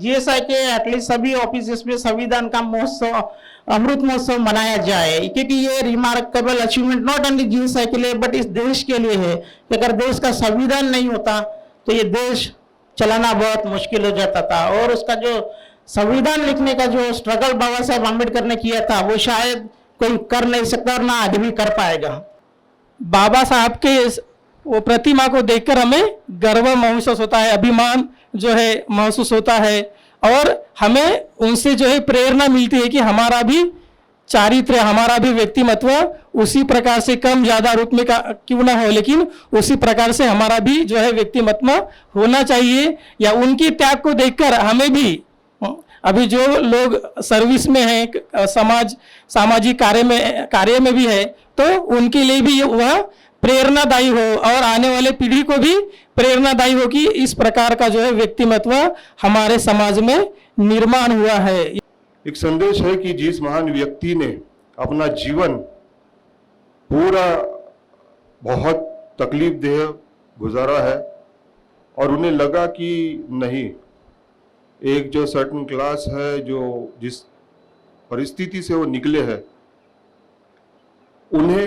GSI के at least सभी office में संविधान का महोत्सव, अमृत महोत्सव मनाया जाए, क्योंकि ये remarkable achievement not only GSI के लिए बट इस देश के लिए है कि अगर देश का संविधान नहीं होता तो ये देश चलाना बहुत मुश्किल हो जाता था। और उसका जो संविधान लिखने का जो स्ट्रगल बाबा साहेब आम्बेडकर ने किया था वो शायद कोई कर नहीं सकता और ना आगे भी कर पाएगा। बाबा साहब के वो प्रतिमा को देखकर हमें गर्व महसूस होता है, अभिमान जो है महसूस होता है, और हमें उनसे जो है प्रेरणा मिलती है कि हमारा भी चारित्र्य, हमारा भी व्यक्तिमत्व उसी प्रकार से कम ज़्यादा रूप में क्यों ना हो, लेकिन उसी प्रकार से हमारा भी जो है व्यक्तिमत्व होना चाहिए। या उनकी त्याग को देखकर हमें भी, अभी जो लोग सर्विस में हैं, सामाजिक कार्य में भी है, तो उनके लिए भी वह प्रेरणादायी हो और आने वाले पीढ़ी को भी प्रेरणादायी हो कि इस प्रकार का जो है व्यक्तिमत्व हमारे समाज में निर्माण हुआ है। एक संदेश है कि जिस महान व्यक्ति ने अपना जीवन पूरा बहुत तकलीफदेह गुजारा है और उन्हें लगा कि नहीं, एक जो सर्टन क्लास है जो जिस परिस्थिति से वो निकले हैं उन्हें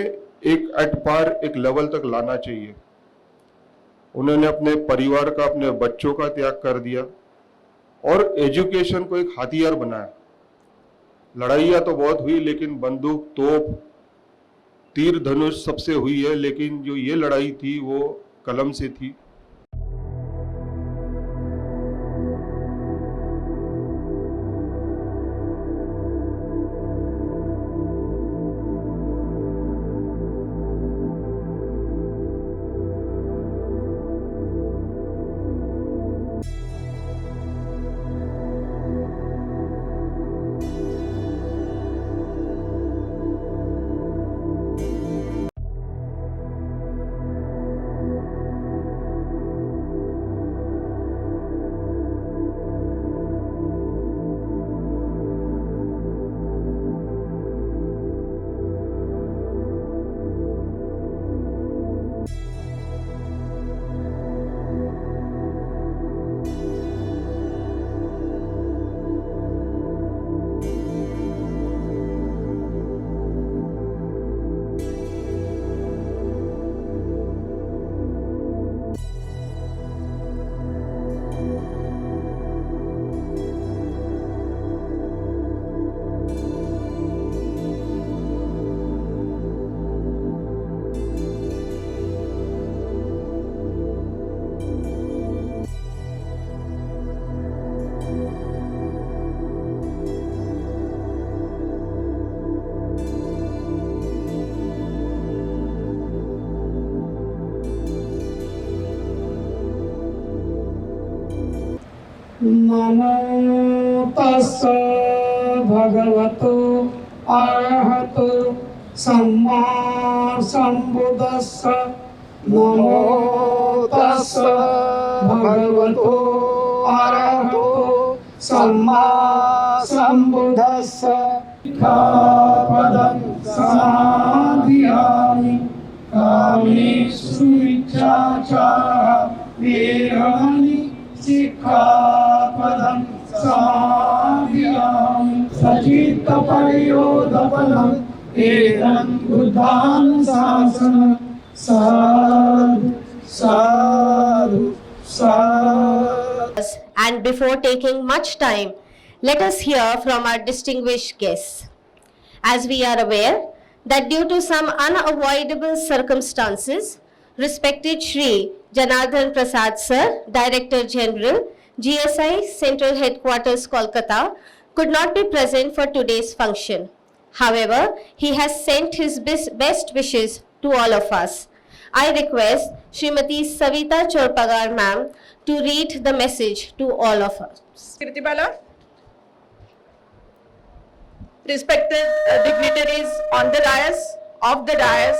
एक एट पार एक लेवल तक लाना चाहिए। उन्होंने अपने परिवार का, अपने बच्चों का त्याग कर दिया और एजुकेशन को एक हथियार बनाया। लड़ाइयाँ तो बहुत हुई, लेकिन बंदूक, तोप, तीर धनुष सबसे हुई है, लेकिन जो ये लड़ाई थी वो कलम से थी। नमो तस्स भगवतो अरहतो सम्मा सम्बुद्धस्स। नमो तस्स भगवतो अरहतो सम्मा सम्बुद्धस्स। सिक्खापदं समाधियामि कामेषु मिथ्याचारः वेरमणि। सिक्खापदं समाधियामि सचित्तपरियोधपनम् एनं बुद्धानुशासनम्। साधु साधु साधु। And before taking much time, let us hear from our distinguished guests. As we are aware that due to some unavoidable circumstances, respected Shri Janardhan Prasad Sir, Director General, GSI Central Headquarters, Kolkata, could not be present for today's function. However, he has sent his best wishes to all of us. I request Srimati Savita Chorpagar ma'am to read the message to all of us. Kirtibala, respected dignitaries on the dais, off the dais,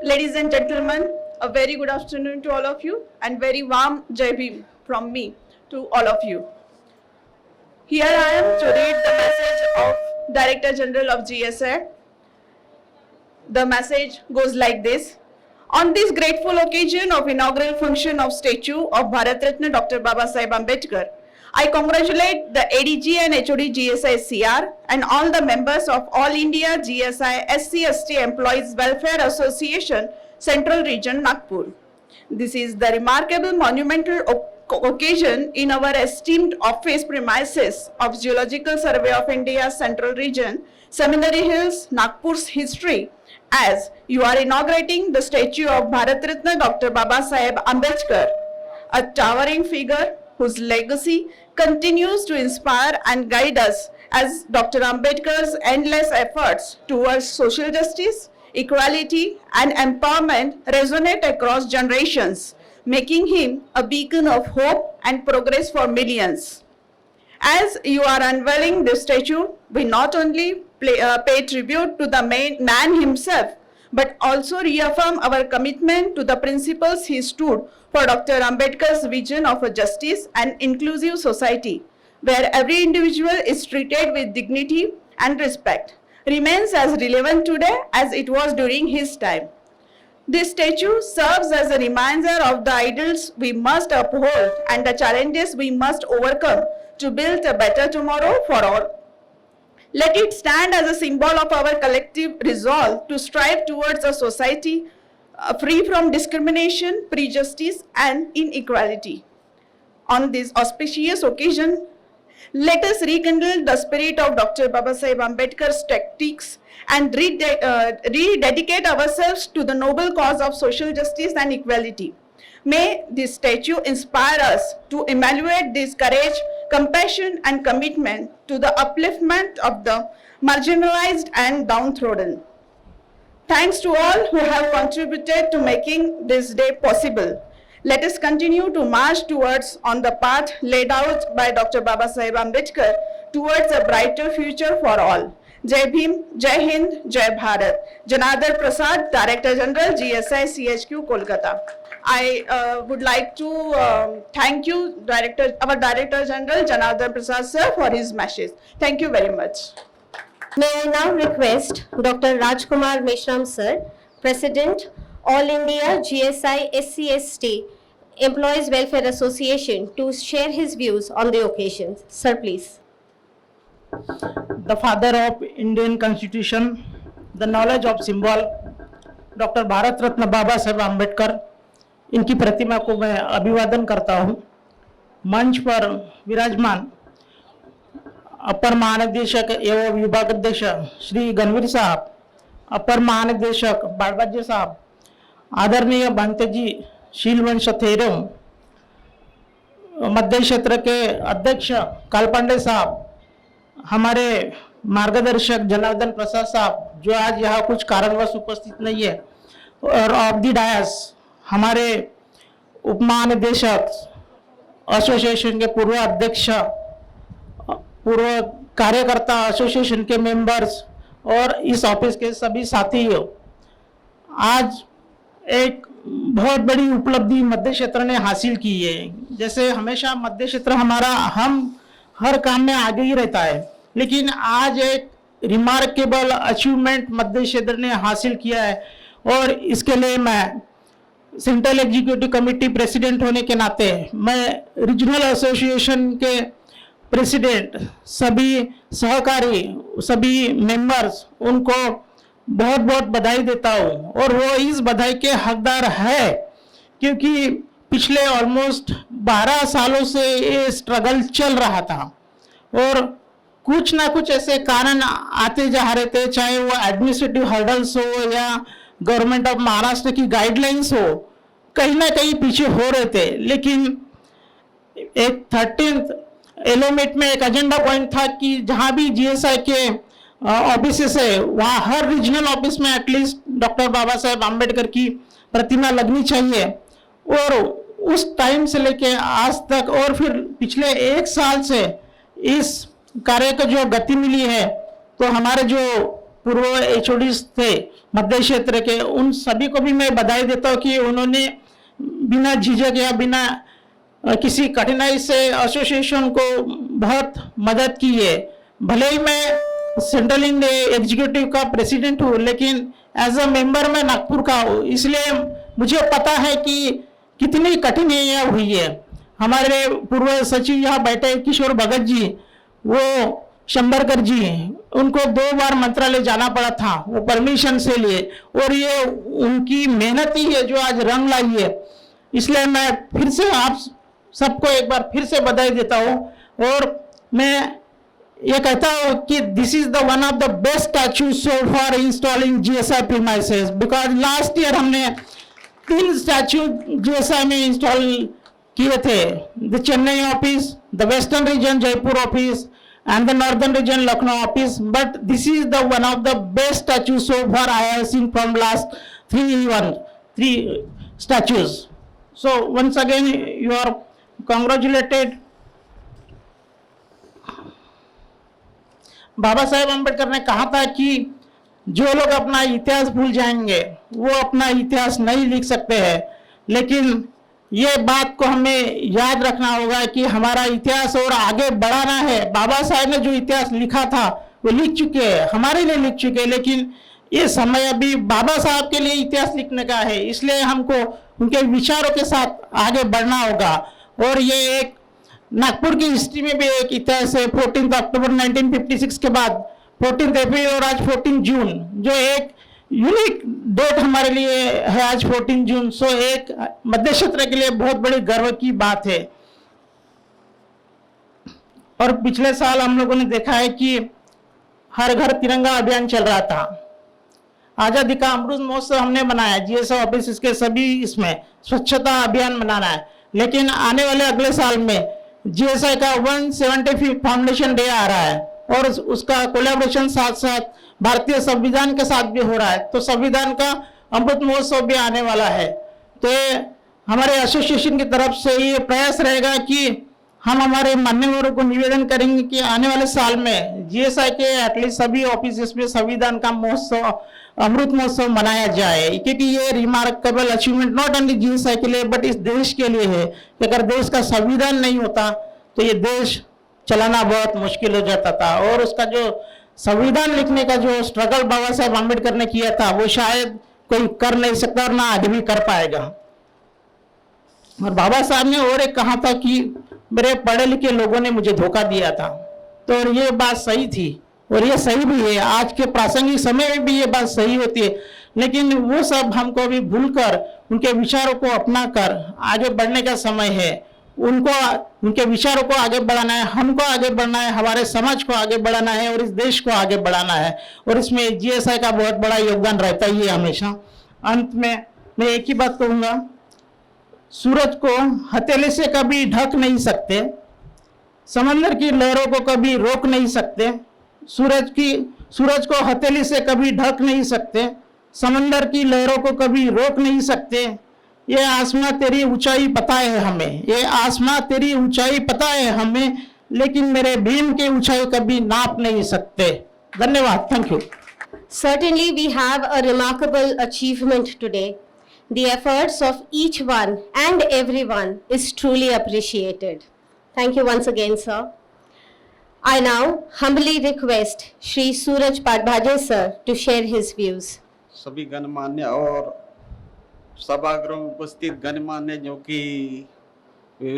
ladies and gentlemen, a very good afternoon to all of you and very warm Jai Bhim from me to all of you. Here I am to read the message of Director General of GSA. The message goes like this. On this grateful occasion of inaugural function of statue of Bharat Ratna Dr. Baba Saheb Ambedkar, I congratulate the ADG and HOD GSI CR and all the members of All India GSI SC/ST Employees Welfare Association, Central Region, Nagpur. This is the remarkable monumental occasion in our esteemed office premises of Geological Survey of India, Central Region, Seminary Hills, Nagpur's history, as you are inaugurating the statue of Bharat Ratna Dr. Babasaheb Ambedkar, a towering figure whose legacy continues to inspire and guide us as Dr. Ambedkar's endless efforts towards social justice, equality, and empowerment resonate across generations, making him a beacon of hope and progress for millions. As you are unveiling this statue, we not only pay tribute to the man himself, but also reaffirm our commitment to the principles he stood for. Dr. Ambedkar's vision of a justice and inclusive society, where every individual is treated with dignity and respect, remains as relevant today as it was during his time. This statue serves as a reminder of the ideals we must uphold and the challenges we must overcome to build a better tomorrow for all. Let it stand as a symbol of our collective resolve to strive towards a society free from discrimination, prejudice, and inequality. On this auspicious occasion, let us rekindle the spirit of Dr. Babasaheb Ambedkar's tactics and rededicate ourselves to the noble cause of social justice and equality. May this statue inspire us to evaluate this courage, compassion, and commitment to the upliftment of the marginalized and downtrodden. Thanks to all who have contributed to making this day possible. Let us continue to march towards on the path laid out by Dr. Babasaheb Ambedkar towards a brighter future for all. Jai Bhim, Jai Hind, Jai Bharat. Janardhan Prasad, Director General, GSI CHQ, Kolkata. I would like to thank you, our Director General, Janardhan Prasad sir, for his message. Thank you very much. May I now request Dr. Rajkumar Meshram sir, President, All India GSI SC/ST Employees Welfare Association, to share his views on the occasion. Sir, please. The father of Indian Constitution, the knowledge of symbol, doctor Bharat Ratna Baba Saheb Ambedkar, इनकी प्रतिमा को मैं अभिवादन करता हूं। मंच पर विराजमान अपर महानिदेशक एवं विभागाध्यक्ष श्री गणवीर साहब, अपर महानिदेशक बाड़बाजे साहब, आदरणीय भांतेजी शीलवंश थेरम, मध्य क्षेत्र के अध्यक्ष कालपांडे साहब, हमारे मार्गदर्शक जनार्दन प्रसाद साहब जो आज यहाँ कुछ कारणवश उपस्थित नहीं है, और ऑफ द डायस हमारे उप महानिदेशक, एसोसिएशन के पूर्व अध्यक्ष, पूर्व कार्यकर्ता, एसोसिएशन के मेंबर्स और इस ऑफिस के सभी साथियों, आज एक बहुत बड़ी उपलब्धि मध्य क्षेत्र ने हासिल की है। जैसे हमेशा मध्य क्षेत्र हमारा, हम हर काम में आगे ही रहता है, लेकिन आज एक रिमार्केबल अचीवमेंट मध्य क्षेत्र ने हासिल किया है, और इसके लिए मैं सेंट्रल एग्जीक्यूटिव कमेटी प्रेसिडेंट होने के नाते मैं रीजनल एसोसिएशन के प्रेसिडेंट, सभी सहकारी, सभी मेंबर्स, उनको बहुत बहुत बधाई देता हूँ। और वो इस बधाई के हकदार है क्योंकि पिछले ऑलमोस्ट 12 सालों से ये स्ट्रगल चल रहा था, और कुछ ना कुछ ऐसे कारण आते जा रहे थे, चाहे वो एडमिनिस्ट्रेटिव हर्डल्स हो या गवर्नमेंट ऑफ महाराष्ट्र की गाइडलाइंस हो, कहीं ना कहीं पीछे हो रहे थे। लेकिन एक 13th एलोमेट में एक एजेंडा पॉइंट था कि जहां भी जीएसआई के ऑफिस है, वहाँ हर रीजनल ऑफिस में एटलीस्ट डॉक्टर बाबा साहेब आम्बेडकर की प्रतिमा लगनी चाहिए। और उस टाइम से लेके आज तक, और फिर पिछले 1 साल से इस कार्य को जो गति मिली है, तो हमारे जो पूर्व एचओडीज थे मध्य क्षेत्र के, उन सभी को भी मैं बधाई देता हूँ कि उन्होंने बिना झिझक या बिना किसी कठिनाई से एसोसिएशन को बहुत मदद की है। भले ही मैं सेंट्रल इंडिया एग्जीक्यूटिव का प्रेसिडेंट हूँ, लेकिन एज अ मेंबर मैं नागपुर का हूँ, इसलिए मुझे पता है कि कितनी कठिनाइयाँ हुई है। हमारे पूर्व सचिव यहाँ बैठे किशोर भगत जी, वो शंबरकर जी, उनको 2 बार मंत्रालय जाना पड़ा था वो परमिशन से लिए, और ये उनकी मेहनत ही है जो आज रंग लाई है। इसलिए मैं फिर से आप सबको एक बार फिर से बधाई देता हूँ, और मैं ये कहता हूँ कि this is the one of the best statue so for installing GSI premises, because last year हमने 3 स्टैचू जीएसआई में इंस्टॉल किए थे, the Chennai office, the western region Jaipur office and the northern region Lucknow office, but this is the one of the best statues so far I have seen from last 3 statues. So once again you are congratulated. Baba Saheb Ambedkar ने कहा था कि जो लोग अपना इतिहास भूल जाएंगे वो अपना इतिहास नहीं लिख सकते हैं, लेकिन ये बात को हमें याद रखना होगा कि हमारा इतिहास और आगे बढ़ाना है। बाबा साहेब ने जो इतिहास लिखा था वो लिख चुके हैं, हमारे लिए लिख चुके हैं, लेकिन ये समय अभी बाबा साहब के लिए इतिहास लिखने का है, इसलिए हमको उनके विचारों के साथ आगे बढ़ना होगा। और ये एक नागपुर की हिस्ट्री में भी एक इतिहास है। 14 अक्टूबर 1956 के बाद 14 अप्रैल और आज 14 जून, जो एक यूनिक डेट हमारे लिए है आज 14 जून। सो एक मध्य क्षेत्र के लिए बहुत बड़ी गर्व की बात है। और पिछले साल हम लोगों ने देखा है कि हर घर तिरंगा अभियान चल रहा था, आजादी का अमृत महोत्सव हमने बनाया, जीएसआई ऑफिस इसके सभी इसमें स्वच्छता अभियान बनाना है, लेकिन आने वाले अगले साल में जीएसआई का 175 फाउंडेशन डे आ रहा है और उसका कोलैबोरेशन साथ साथ भारतीय संविधान के साथ भी हो रहा है, तो संविधान का अमृत महोत्सव भी आने वाला है। तो हमारे एसोसिएशन की तरफ से ये प्रयास रहेगा कि हम हमारे मान्यवरों को निवेदन करेंगे कि आने वाले साल में जीएसआई के एटलीस्ट सभी ऑफिस में संविधान का महोत्सव अमृत महोत्सव मनाया जाए, क्योंकि ये remarkable achievement not only GSI के लिए बट इस देश के लिए है कि अगर देश का संविधान नहीं होता तो ये देश चलाना बहुत मुश्किल हो जाता था। और उसका जो संविधान लिखने का जो स्ट्रगल बाबा साहेब आम्बेडकर ने किया था वो शायद कोई कर नहीं सकता और ना आगे भी कर पाएगा। और बाबा साहब ने और एक कहा था कि मेरे पढ़े लिखे लोगों ने मुझे धोखा दिया था, तो और ये बात सही थी और ये सही भी है, आज के प्रासंगिक समय में भी ये बात सही होती है। लेकिन वो सब हमको अभी भूलकर उनके विचारों को अपना कर आगे बढ़ने का समय है। उनके विचारों को आगे बढ़ाना है, हमको आगे बढ़ना है, हमारे समाज को आगे बढ़ाना है और इस देश को आगे बढ़ाना है, और इसमें जीएसआई का बहुत बड़ा योगदान रहता ही है हमेशा। अंत में मैं एक ही बात कहूंगा, सूरज को हथेली से कभी ढक नहीं सकते, समंदर की लहरों को कभी रोक नहीं सकते, सूरज को हथेली से कभी ढक नहीं सकते, समंदर की लहरों को कभी रोक नहीं सकते। ये आसमां तेरी ऊंचाई पता है हमें, ये आसमां तेरी ऊंचाई पता है हमें, लेकिन मेरे भीम की ऊंचाई कभी नाप नहीं सकते। धन्यवाद, thank you. Certainly, we have a remarkable achievement today. The efforts of each one and everyone is truly appreciated. Thank you once again, sir. I now humbly request Shri Suraj Padbhaje sir to share his views. सभी गणमान्य और सभागृह में उपस्थित गणमान्य जो कि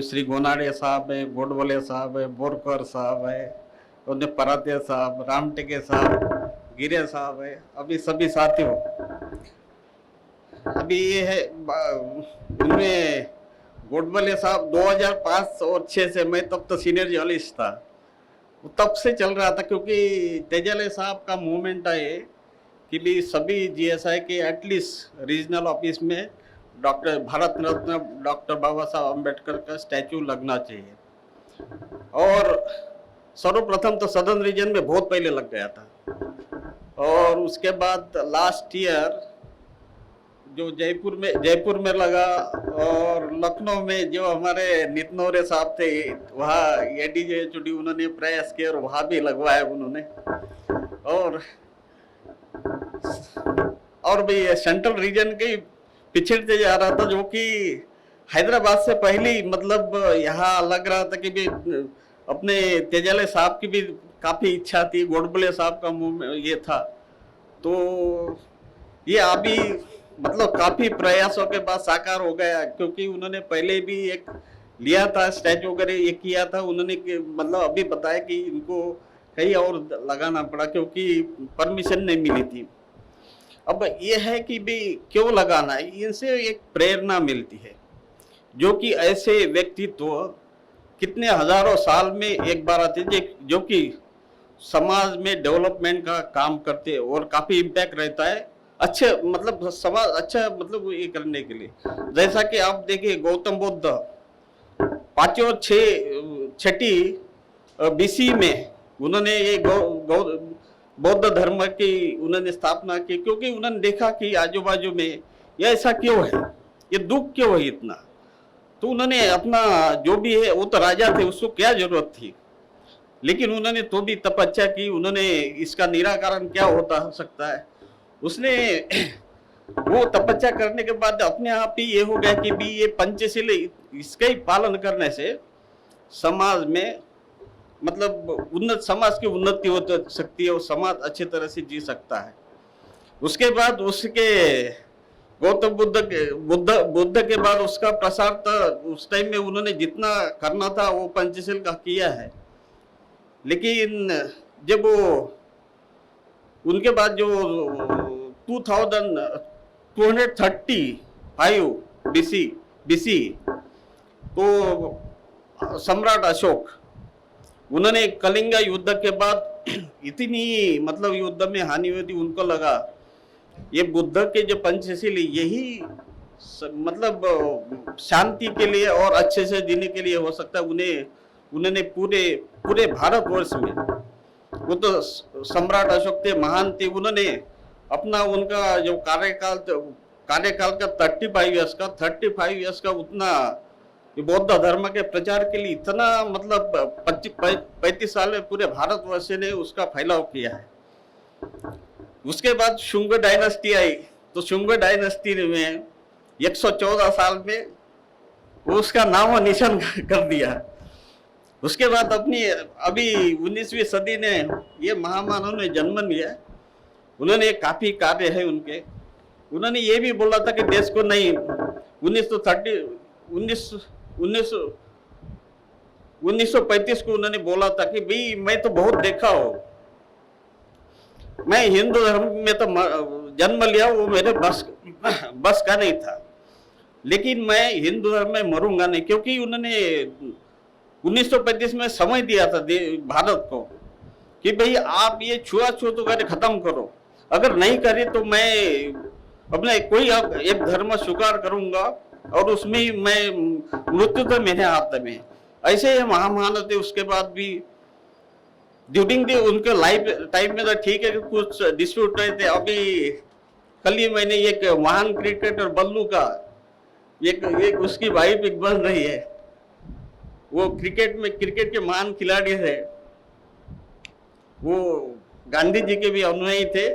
श्री गोनाडे साहब है, गोडबोले साहब है, बोरकर साहब है, उन्हें पराते साहब, रामटेके साहब, गिरे साहब है, अभी सभी साथियों, अभी ये है उनमें गोडबोले साहब 2005 और 6 से, मैं तब तो सीनियर जर्नलिस्ट था, तब से चल रहा था, क्योंकि तेजाले साहब का मूवमेंट है कि भी सभी जीएसआई के एटलीस्ट रीजनल ऑफिस में डॉक्टर भारत रत्न डॉक्टर बाबा साहब अम्बेडकर का स्टैचू लगना चाहिए। और सर्वप्रथम तो सदर्न रीजन में बहुत पहले लग गया था, और उसके बाद लास्ट ईयर जो जयपुर में लगा, और लखनऊ में जो हमारे नितनौरे साहब थे वहाँ एडीजे उन्होंने प्रयास किया और वहाँ भी लगवाया उन्होंने। और भी सेंट्रल रीजन के पिछड़ते जा रहा था, जो कि हैदराबाद से पहले मतलब यहाँ लग रहा था कि भी अपने तेजाले साहब की भी काफ़ी इच्छा थी, गोडबोले साहब का मुंह ये था, तो ये अभी मतलब काफ़ी प्रयासों के बाद साकार हो गया, क्योंकि उन्होंने पहले भी एक लिया था, स्टैचू वगैरह ये किया था उन्होंने मतलब अभी बताया कि इनको कहीं और लगाना पड़ा क्योंकि परमिशन नहीं मिली थी। अब ये है कि भी क्यों लगाना है, इनसे एक प्रेरणा मिलती है, जो कि ऐसे व्यक्तित्व कितने हजारों साल में एक बार आते जो कि समाज में डेवलपमेंट का काम करते और काफी इम्पैक्ट रहता है अच्छे मतलब समाज अच्छा मतलब ये करने के लिए। जैसा कि आप देखिए गौतम बुद्ध 5 और 6 BC में उन्होंने ये बौद्ध धर्म की उन्होंने स्थापना की, क्योंकि उन्होंने देखा कि आजू बाजू में ये ऐसा क्यों है, ये दुख क्यों है इतना। तो उन्होंने अपना जो भी है, वो तो राजा थे, उसको क्या जरूरत थी, लेकिन उन्होंने तो भी तपस्या की, उन्होंने इसका निराकरण क्या होता सकता है, उसने वो तपस्या करने के बाद अपने आप ही ये हो गया कि भी ये पंचशील इसका ही पालन करने से समाज में मतलब उन्नत समाज की उन्नति हो सकती है और समाज अच्छी तरह से जी सकता है। उसके बाद उसके गौतम बुद्ध के बाद उसका प्रसार था, उस टाइम में उन्होंने जितना करना था वो पंचशील का किया है। लेकिन जब वो उनके बाद जो 235 BC तो सम्राट अशोक उन्होंने कलिंगा युद्ध के बाद इतनी मतलब युद्ध में हानि हुई थी, उनको लगा ये बुद्ध के जो पंचशील यही मतलब शांति के लिए और अच्छे से जीने के लिए हो सकता है। उन्होंने पूरे भारतवर्ष में, वो तो सम्राट अशोक थे, महान थे, उन्होंने अपना उनका जो कार्यकाल का 35 इयर्स का उतना बौद्ध धर्म के प्रचार के लिए इतना मतलब 35 साल में पूरे भारतवर्ष ने उसका फैलाव किया है। उसके बाद शुंग डायनेस्टी आई, तो शुंग डायनेस्टी में 114 साल में वो उसका नाम और निशान कर दिया। उसके बाद अभी 19वीं सदी ने ये महामानव ने जन्म लिया, उन्होंने काफी कार्य है उनके। उन्होंने ये भी बोला था कि देश को नहीं 1935 को उन्होंने बोला था कि भाई मैं तो बहुत देखा हो, मैं हिंदू धर्म में तो जन्म लिया, वो मेरे बस का नहीं था, लेकिन मैं हिंदू धर्म में मरूंगा नहीं, क्योंकि उन्होंने 1935 में समय दिया था भारत को कि भाई आप ये छुआछूत वगैरह खत्म करो, अगर नहीं करे तो मैं अपना कोई एक धर्म स्वीकार करूंगा और उसमें मैं मृत्यु तो मेरे हाथ में। ऐसे ही महामानव थे। उसके बाद भी ड्यूरिंग उनके लाइफ टाइम में तो ठीक है कि कुछ डिस्प्यूट रहे थे। अभी कल ही मैंने एक महान क्रिकेटर बल्लू का एक उसकी वाइफ एक बन रही है, वो क्रिकेट के महान खिलाड़ी थे, वो गांधी जी के भी अनुयायी थे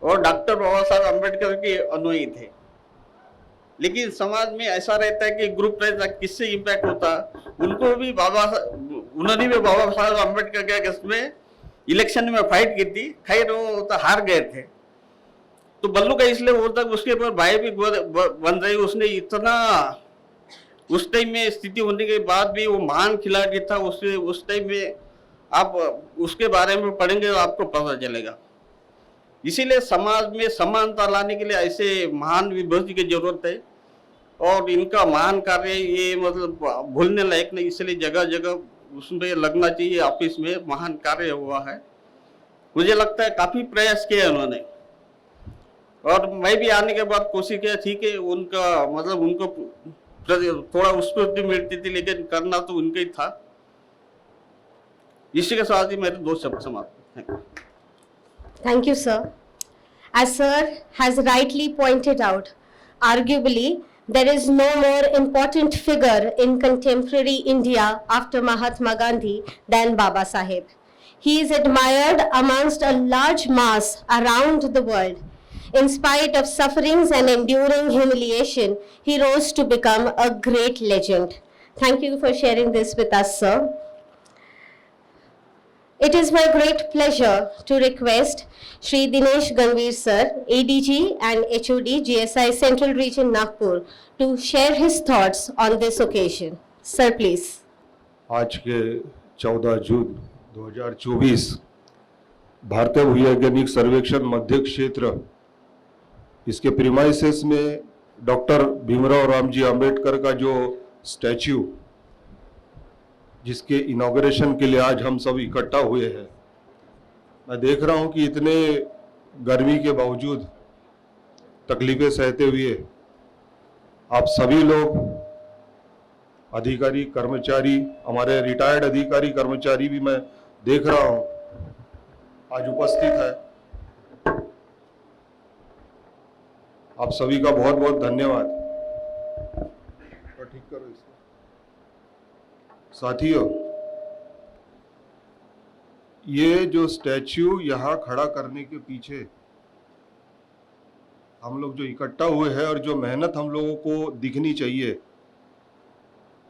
और डॉक्टर बाबा साहब अम्बेडकर के अनुयायी थे। लेकिन समाज में ऐसा रहता है कि ग्रुप रहता, किससे इम्पैक्ट होता, उन्होंने भी बाबा साहब अम्बेडकर के अगेंस्ट में इलेक्शन में फाइट की थी, खैर वो तो हार गए थे। तो बल्लू का इसलिए होता उसके ऊपर भाई भी बन रही, उसने इतना उस टाइम में स्थिति होने के बाद भी वो महान खिलाड़ी था। उस टाइम में आप उसके बारे में पढ़ेंगे तो आपको पता चलेगा। इसीलिए समाज में समानता लाने के लिए ऐसे महान विभूति की जरूरत है और इनका महान कार्य ये मतलब भूलने लायक नहीं, इसलिए जगह जगह उसमें लगना चाहिए। ऑफिस में महान कार्य हुआ है, मुझे लगता है काफी प्रयास किया उन्होंने और मैं भी आने के बाद कोशिश किया। ठीक है, उनका मतलब उनको थोड़ा स्फूर्ति मिलती थी, लेकिन करना तो उनका ही था। इसी के साथ ही मेरे 2 शब्द समाप्त। Thank you. Thank you, sir. As sir has rightly pointed out, arguably there is no more important figure in contemporary India after Mahatma Gandhi than Baba Saheb. He is admired amongst a large mass around the world. In spite of sufferings and enduring humiliation, he rose to become a great legend. Thank you for sharing this with us, sir. It is my great pleasure to request Shri Dinesh Gangveer sir, ADG and HOD GSI Central Region Nagpur, to share his thoughts on this occasion. Sir, please. आज के 14 जून 2024 भारतीय भूवैज्ञानिक सर्वेक्षण मध्य क्षेत्र इसके premises में doctor Bhimrao Ramji Ambedkar का जो स्टैच्यू जिसके इनॉग्रेशन के लिए आज हम सब इकट्ठा हुए हैं, मैं देख रहा हूं कि इतने गर्मी के बावजूद तकलीफें सहते हुए आप सभी लोग अधिकारी कर्मचारी, हमारे रिटायर्ड अधिकारी कर्मचारी भी मैं देख रहा हूं आज उपस्थित है। आप सभी का बहुत बहुत धन्यवाद। ठीक करो इसको। साथियों, ये जो स्टैच्यू यहाँ खड़ा करने के पीछे हम लोग जो इकट्ठा हुए हैं और जो मेहनत हम लोगों को दिखनी चाहिए,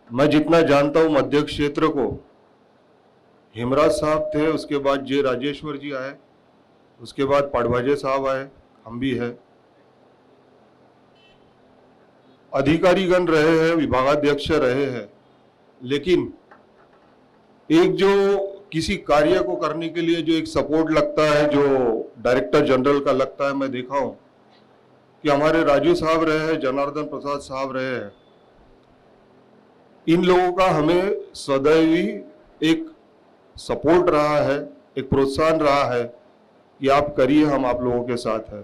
मैं जितना जानता हूं मध्य क्षेत्र को, हेमराज साहब थे, उसके बाद जे राजेश्वर जी आए, उसके बाद पड़वाजे साहब आए, हम भी हैं, अधिकारीगण रहे हैं, विभागाध्यक्ष रहे हैं, लेकिन एक जो किसी कार्य को करने के लिए जो एक सपोर्ट लगता है, जो डायरेक्टर जनरल का लगता है, मैं देखा हूं कि हमारे राजू साहब रहे हैं, जनार्दन प्रसाद साहब रहे हैं, इन लोगों का हमें सदैव ही एक सपोर्ट रहा है, एक प्रोत्साहन रहा है कि आप करिए, हम आप लोगों के साथ हैं।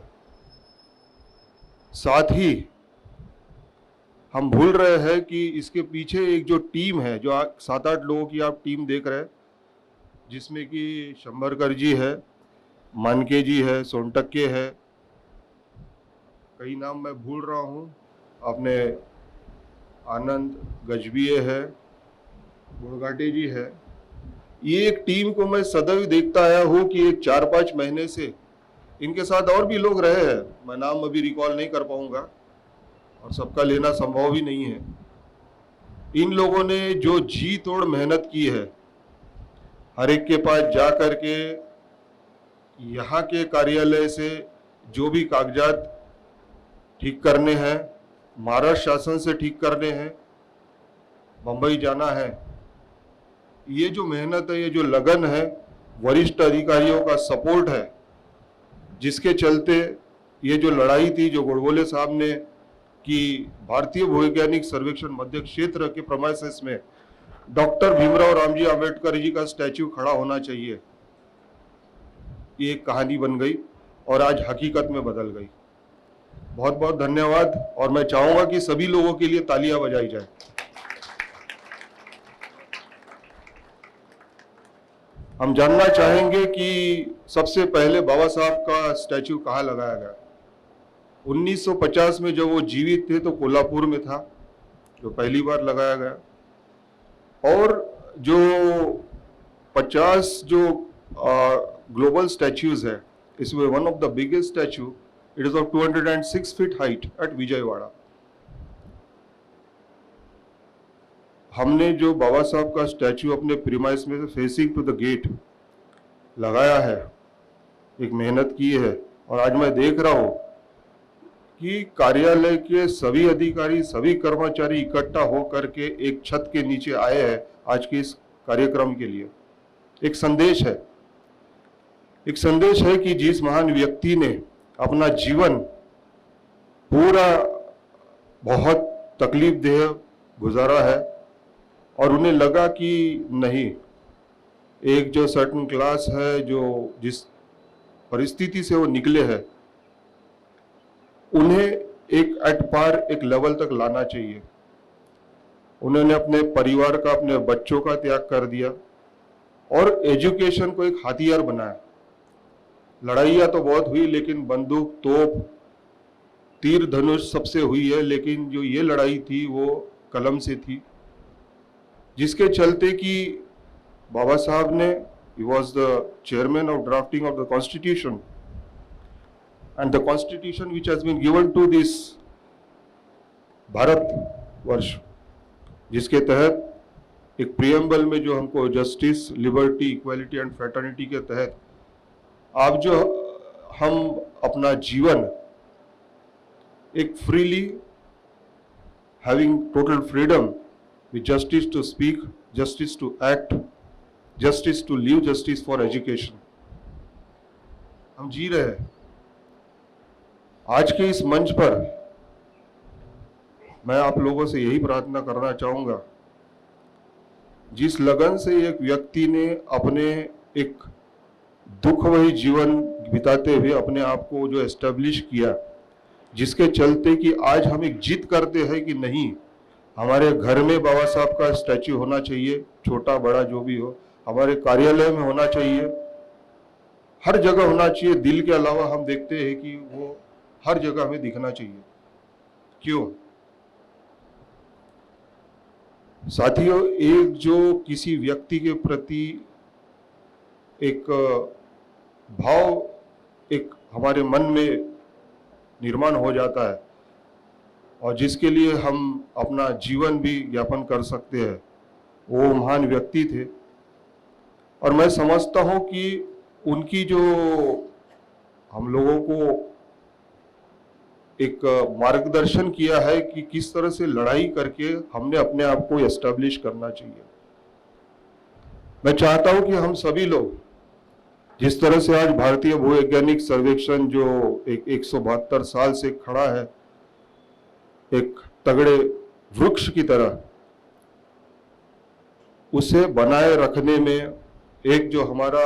साथ ही हम भूल रहे हैं कि इसके पीछे एक जो टीम है, जो 7-8 लोगों की आप टीम देख रहे हैं, जिसमें कि शंबरकर जी है, मानके जी है, सोनटक्के है, कई नाम मैं भूल रहा हूँ, अपने आनंद गजबिये है, गुड़गाटे जी है। ये एक टीम को मैं सदैव देखता आया हूँ कि एक 4-5 महीने से इनके साथ और भी लोग रहे हैं, मैं नाम अभी रिकॉल नहीं कर पाऊंगा और सबका लेना संभव भी नहीं है। इन लोगों ने जो जी तोड़ मेहनत की है, हर एक के पास जा करके यहाँ के कार्यालय से जो भी कागजात ठीक करने हैं, महाराष्ट्र शासन से ठीक करने हैं, बंबई जाना है, ये जो मेहनत है, ये जो लगन है, वरिष्ठ अधिकारियों का सपोर्ट है, जिसके चलते ये जो लड़ाई थी, जो गोडबोले साहब ने कि भारतीय भूवैज्ञानिक सर्वेक्षण मध्य क्षेत्र के प्रीमाइसेस में डॉक्टर भीमराव रामजी आम्बेडकर जी का स्टैच्यू खड़ा होना चाहिए, ये एक कहानी बन गई और आज हकीकत में बदल गई। बहुत बहुत धन्यवाद और मैं चाहूंगा कि सभी लोगों के लिए तालियां बजाई जाए। हम जानना चाहेंगे कि सबसे पहले बाबा साहब का स्टैच्यू कहाँ लगाया गया। 1950 में जब वो जीवित थे तो कोल्हापुर में था, जो पहली बार लगाया गया, और जो 50 जो ग्लोबल स्टैच्यूज है, इसमें one of the biggest statue, it is of 206 feet height at Vijayawada. हमने जो बाबा साहब का स्टैच्यू अपने प्रीमाइस में से फेसिंग टू द गेट लगाया है, एक मेहनत की है, और आज मैं देख रहा हूं कि कार्यालय के सभी अधिकारी, सभी कर्मचारी इकट्ठा होकर के एक छत के नीचे आए हैं आज के इस कार्यक्रम के लिए। एक संदेश है, एक संदेश है कि जिस महान व्यक्ति ने अपना जीवन पूरा बहुत तकलीफदेह गुजारा है और उन्हें लगा कि नहीं, एक जो सर्टन क्लास है, जो जिस परिस्थिति से वो निकले हैं, उन्हें एक एट पार एक लेवल तक लाना चाहिए। उन्होंने अपने परिवार का, अपने बच्चों का त्याग कर दिया और एजुकेशन को एक हथियार बनाया। लड़ाइयाँ तो बहुत हुई, लेकिन बंदूक, तोप, तीर धनुष सबसे हुई है, लेकिन जो ये लड़ाई थी वो कलम से थी, जिसके चलते कि बाबा साहब ने, he was the chairman of drafting of the constitution, and the constitution which has been given to this Bharat वर्ष, जिसके तहत एक प्रियम्बल में जो हमको justice, liberty, equality and fraternity के तहत आप जो हम अपना जीवन एक freely having total freedom with justice to speak, justice to act, justice to live, justice for education. हम जी रहे हैं। आज के इस मंच पर मैं आप लोगों से यही प्रार्थना करना चाहूंगा, जिस लगन से एक व्यक्ति ने अपने एक दुखमय जीवन बिताते हुए अपने आप को जो एस्टेब्लिश किया, जिसके चलते कि आज हम एक जिद करते हैं कि नहीं, हमारे घर में बाबा साहब का स्टैच्यू होना चाहिए, छोटा बड़ा जो भी हो, हमारे कार्यालय में होना चाहिए, हर जगह होना चाहिए। दिल के अलावा हम देखते हैं कि वो हर जगह हमें दिखना चाहिए। क्यों? साथियों, एक जो किसी व्यक्ति के प्रति एक भाव एक हमारे मन में निर्माण हो जाता है और जिसके लिए हम अपना जीवन भी यापन कर सकते हैं, वो महान व्यक्ति थे। और मैं समझता हूँ कि उनकी जो हम लोगों को एक मार्गदर्शन किया है कि किस तरह से लड़ाई करके हमने अपने आप को एस्टेब्लिश करना चाहिए। मैं चाहता हूं कि हम सभी लोग जिस तरह से आज भारतीय भूवैज्ञानिक सर्वेक्षण जो एक 172 साल से खड़ा है एक तगड़े वृक्ष की तरह, उसे बनाए रखने में एक जो हमारा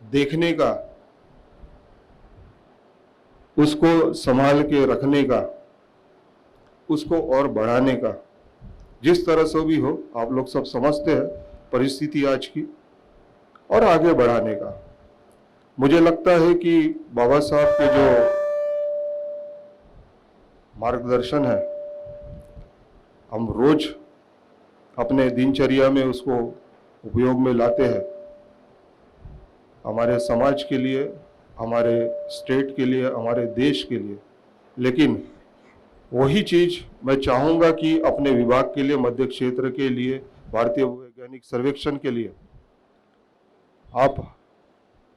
देखने का, उसको संभाल के रखने का, उसको और बढ़ाने का, जिस तरह से भी हो, आप लोग सब समझते हैं परिस्थिति आज की, और आगे बढ़ाने का। मुझे लगता है कि बाबा साहब के जो मार्गदर्शन है, हम रोज अपने दिनचर्या में उसको उपयोग में लाते हैं, हमारे समाज के लिए, हमारे स्टेट के लिए, हमारे देश के लिए। लेकिन वही चीज मैं चाहूंगा कि अपने विभाग के लिए, मध्य क्षेत्र के लिए, भारतीय भूवैज्ञानिक सर्वेक्षण के लिए आप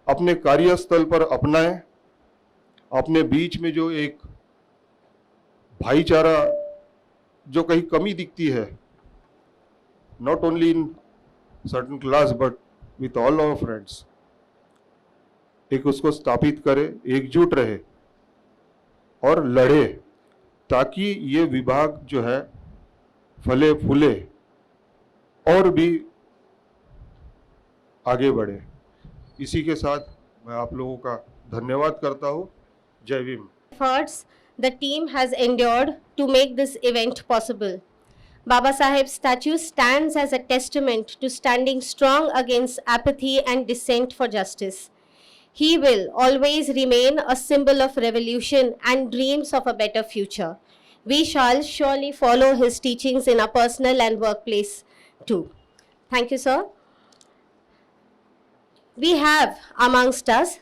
अपने कार्यस्थल पर अपनाएं। अपने बीच में जो एक भाईचारा जो कहीं कमी दिखती है, not only in certain class but with all our friends, एक उसको स्थापित करे, एकजुट रहे और लड़े, ताकि ये विभाग जो है फले फूले और भी आगे बढ़े। इसी के साथ मैं आप लोगों का धन्यवाद करता हूँ। जय Bhim. Efforts the team has endured to make this event possible. Baba Saheb's statue stands as a testament to standing strong against apathy and dissent for justice. He will always remain a symbol of revolution and dreams of a better future. We shall surely follow his teachings in our personal and workplace too. Thank you, sir. We have amongst us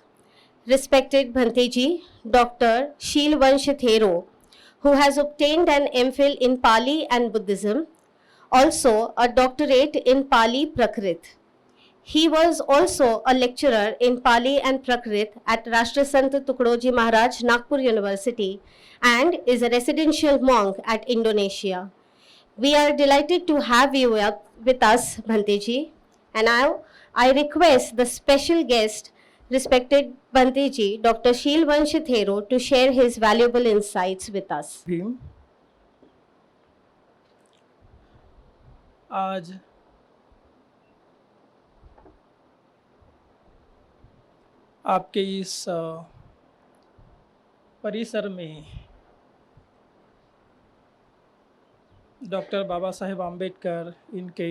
respected Bhanteji, Dr. Sheelvansh Thero, who has obtained an MPhil in Pali and Buddhism, also a doctorate in Pali Prakrit. He was also a lecturer in Pali and Prakrit at Rashtrasant Tukdoji Maharaj, Nagpur University, and is a residential monk at Indonesia. We are delighted to have you with us, Bhanteji, and now I request the special guest, respected Bhanteji, Dr. Sheelvansh Thero, to share his valuable insights with us. Bhim, आज आपके इस परिसर में doctor बाबा साहेब आम्बेडकर इनके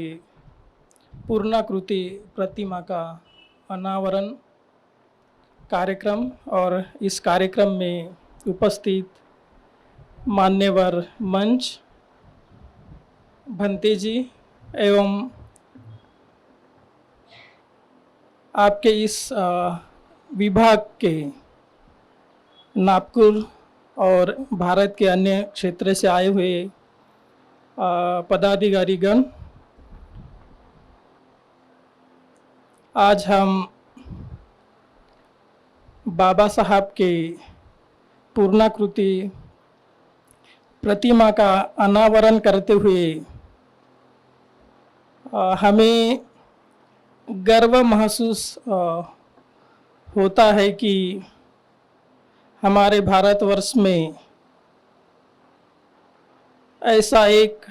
पूर्णाकृति प्रतिमा का अनावरण कार्यक्रम, और इस कार्यक्रम में उपस्थित मान्यवर मंच, भंतेजी एवं आपके इस विभाग के नागपुर और भारत के अन्य क्षेत्र से आए हुए पदाधिकारीगण, आज हम बाबा साहब के पूर्णाकृति प्रतिमा का अनावरण करते हुए हमें गर्व महसूस होता है कि हमारे भारतवर्ष में ऐसा एक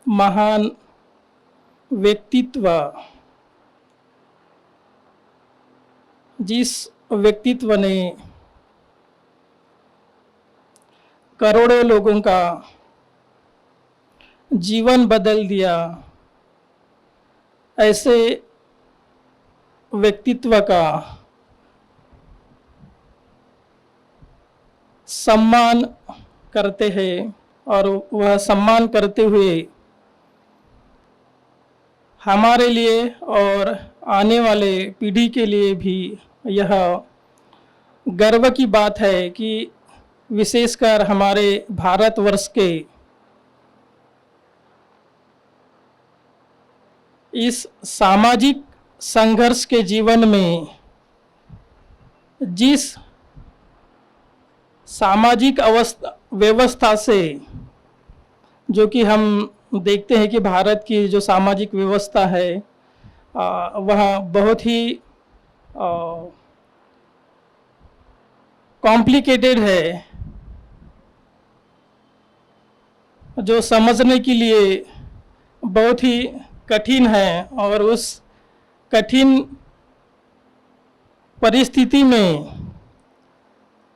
महान व्यक्तित्व, जिस व्यक्तित्व ने करोड़ों लोगों का जीवन बदल दिया, ऐसे व्यक्तित्व का सम्मान करते हैं और वह सम्मान करते हुए हमारे लिए और आने वाले पीढ़ी के लिए भी यह गर्व की बात है कि विशेषकर हमारे भारतवर्ष के इस सामाजिक संघर्ष के जीवन में जिस सामाजिक व्यवस्था से, जो कि हम देखते हैं कि भारत की जो सामाजिक व्यवस्था है वह बहुत ही कॉम्प्लिकेटेड है, जो समझने के लिए बहुत ही कठिन है। और उस कठिन परिस्थिति में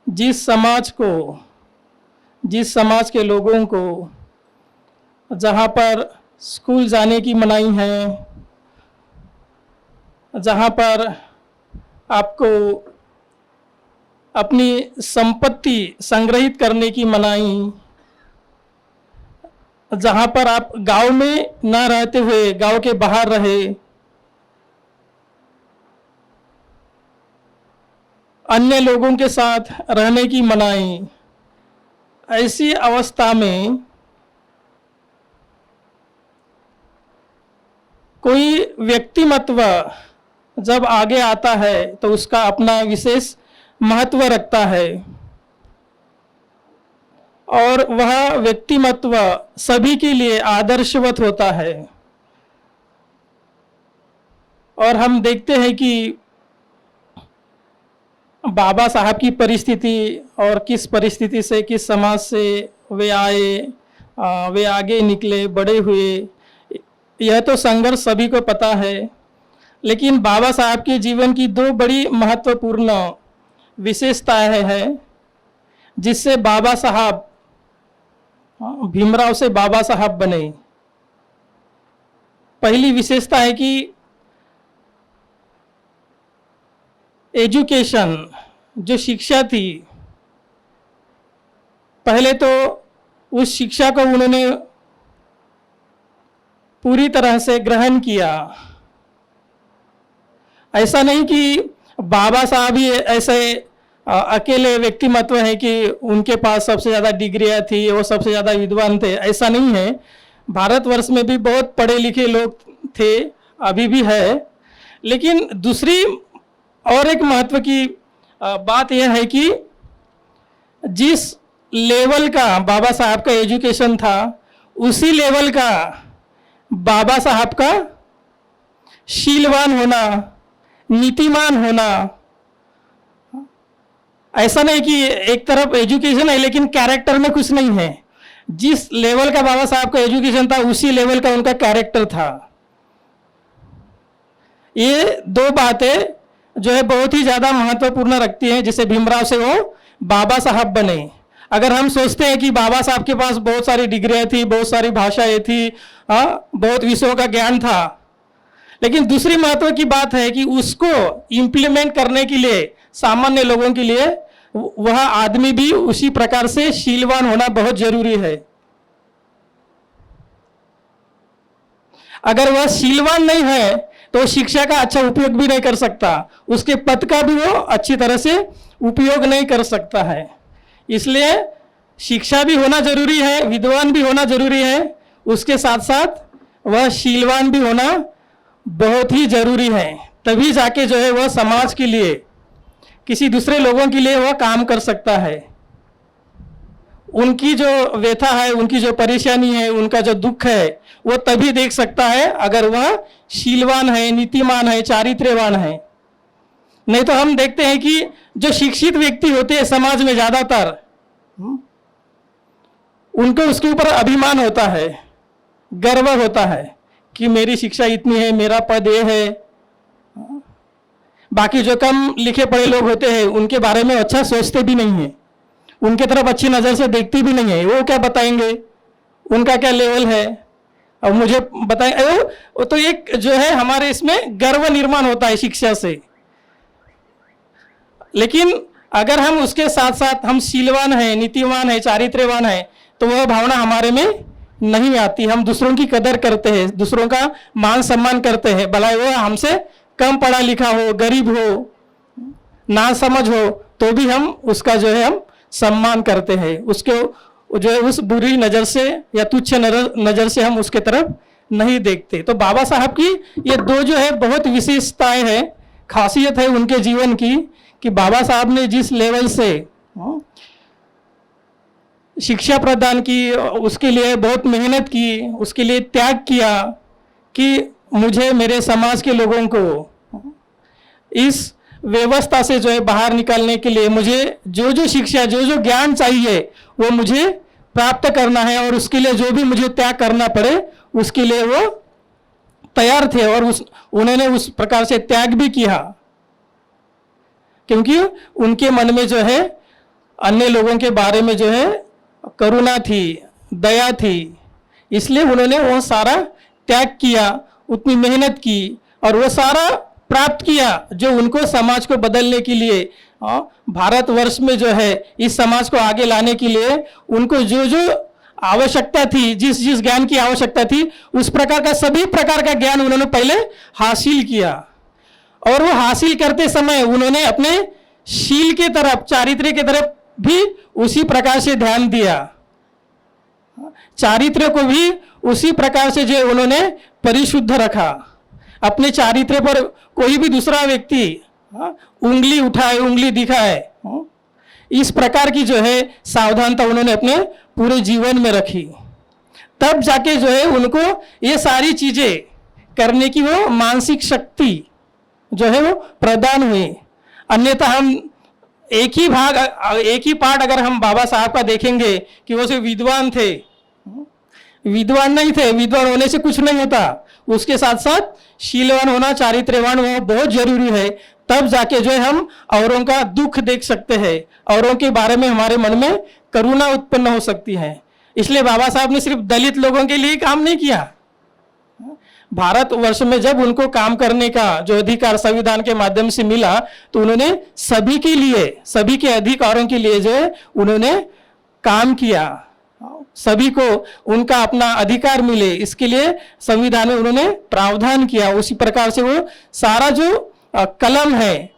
जिस समाज के लोगों को, जहाँ पर स्कूल जाने की मनाही है, जहाँ पर आपको अपनी संपत्ति संग्रहित करने की मनाही, जहाँ पर आप गांव में न रहते हुए गांव के बाहर रहे, अन्य लोगों के साथ रहने की मनाही, ऐसी अवस्था में कोई व्यक्तिमत्व जब आगे आता है तो उसका अपना विशेष महत्व रखता है और वह व्यक्तिमत्व सभी के लिए आदर्शवत होता है। और हम देखते हैं कि बाबा साहब की परिस्थिति और किस परिस्थिति से, किस समाज से वे आए, वे आगे निकले, बड़े हुए, यह तो संघर्ष सभी को पता है। लेकिन बाबा साहब के जीवन की दो बड़ी महत्वपूर्ण विशेषताएं हैं जिससे बाबा साहब, भीमराव से बाबा साहब बने। पहली विशेषता है कि एजुकेशन, जो शिक्षा थी, पहले तो उस शिक्षा को उन्होंने पूरी तरह से ग्रहण किया। ऐसा नहीं कि बाबा साहब ही ऐसे अकेले व्यक्तिमत्व है कि उनके पास सबसे ज़्यादा डिग्रियाँ थी, वो सबसे ज़्यादा विद्वान थे, ऐसा नहीं है। भारतवर्ष में भी बहुत पढ़े लिखे लोग थे, अभी भी है। लेकिन दूसरी और एक महत्व की बात यह है कि जिस लेवल का बाबा साहब का एजुकेशन था, उसी लेवल का बाबा साहब का शीलवान होना, नीतिमान होना। ऐसा नहीं कि एक तरफ एजुकेशन है लेकिन कैरेक्टर में कुछ नहीं है। जिस लेवल का बाबा साहब का एजुकेशन था, उसी लेवल का उनका कैरेक्टर था। ये दो बातें जो है बहुत ही ज़्यादा महत्वपूर्ण रखती हैं, जिसे भीमराव से वो बाबा साहब बने। अगर हम सोचते हैं कि बाबा साहब के पास बहुत सारी डिग्रियाँ थी, बहुत सारी भाषाएं थी, बहुत विषयों का ज्ञान था, लेकिन दूसरी महत्व की बात है कि उसको इम्प्लीमेंट करने के लिए सामान्य लोगों के लिए वह आदमी भी उसी प्रकार से शीलवान होना बहुत जरूरी है। अगर वह शीलवान नहीं है तो शिक्षा का अच्छा उपयोग भी नहीं कर सकता, उसके पद का भी वो अच्छी तरह से उपयोग नहीं कर सकता है। इसलिए शिक्षा भी होना जरूरी है, विद्वान भी होना जरूरी है, उसके साथ साथ वह शीलवान भी होना बहुत ही जरूरी है। तभी जाके जो है वह समाज के लिए, किसी दूसरे लोगों के लिए वह काम कर सकता है। उनकी जो व्यथा है, उनकी जो परेशानी है, उनका जो दुख है, वो तभी देख सकता है अगर वह शीलवान है, नीतिमान है, चारित्र्यवान है। नहीं तो हम देखते हैं कि जो शिक्षित व्यक्ति होते हैं समाज में ज्यादातर, उनको उसके ऊपर अभिमान होता है, गर्व होता है कि मेरी शिक्षा इतनी है, मेरा पद ये है। बाकी जो कम लिखे पढ़े लोग होते हैं उनके बारे में अच्छा सोचते भी नहीं है, उनके तरफ अच्छी नज़र से देखते भी नहीं है। वो क्या बताएंगे, उनका क्या लेवल है, अब मुझे बताएं। वो तो एक जो है हमारे इसमें गर्व निर्माण होता है शिक्षा से। लेकिन अगर हम उसके साथ साथ हम शीलवान हैं, नीतिवान हैं, चारित्र्यवान हैं, तो वह भावना हमारे में नहीं आती। हम दूसरों की कदर करते हैं, दूसरों का मान सम्मान करते हैं, भला वो हमसे कम पढ़ा लिखा हो, गरीब हो, ना समझ हो, तो भी हम उसका जो है हम सम्मान करते हैं। उसके जो है उस बुरी नज़र से या तुच्छ नज़र से हम उसके तरफ नहीं देखते। तो बाबा साहब की ये दो जो है बहुत विशेषताएं हैं, खासियत है उनके जीवन की, कि बाबा साहब ने जिस लेवल से शिक्षा प्रदान की, उसके लिए बहुत मेहनत की, उसके लिए त्याग किया कि मुझे मेरे समाज के लोगों को इस व्यवस्था से जो है बाहर निकालने के लिए मुझे जो जो शिक्षा, जो जो ज्ञान चाहिए वो मुझे प्राप्त करना है, और उसके लिए जो भी मुझे त्याग करना पड़े उसके लिए वो तैयार थे। और उन्होंने उस प्रकार से त्याग भी किया, क्योंकि उनके मन में जो है अन्य लोगों के बारे में जो है करुणा थी, दया थी, इसलिए उन्होंने वो सारा त्याग किया, उतनी मेहनत की और वो सारा प्राप्त किया जो उनको समाज को बदलने के लिए, भारतवर्ष में जो है इस समाज को आगे लाने के लिए उनको जो जो आवश्यकता थी, जिस जिस ज्ञान की आवश्यकता थी, उस प्रकार का सभी प्रकार का ज्ञान उन्होंने पहले हासिल किया। और वो हासिल करते समय उन्होंने अपने शील के तरफ, चारित्र्य की तरफ भी उसी प्रकार से ध्यान दिया। चारित्र्य को भी उसी प्रकार से जो उन्होंने परिशुद्ध रखा। अपने चारित्र्य पर कोई भी दूसरा व्यक्ति उंगली उठाए, उंगली दिखाए, इस प्रकार की जो है सावधानता उन्होंने अपने पूरे जीवन में रखी। तब जाके जो है उनको ये सारी चीजें करने की वो मानसिक शक्ति जो है वो प्रदान हुई। अन्यथा हम एक ही पार्ट अगर हम बाबा साहब का देखेंगे कि वो सिर्फ विद्वान थे, विद्वान नहीं थे, विद्वान होने से कुछ नहीं होता, उसके साथ साथ शीलवान होना, चारित्र्यवान होना बहुत जरूरी है। तब जाके जो है हम औरों का दुख देख सकते हैं, औरों के बारे में हमारे मन में करुणा उत्पन्न हो सकती है। इसलिए बाबा साहब ने सिर्फ दलित लोगों के लिए काम नहीं किया। भारतवर्ष में जब उनको काम करने का जो अधिकार संविधान के माध्यम से मिला, तो उन्होंने सभी के लिए, सभी के अधिकारों के लिए जो है उन्होंने काम किया, सभी को उनका अपना अधिकार मिले, इसके लिए संविधान में उन्होंने प्रावधान किया। उसी प्रकार से वो सारा जो कलम है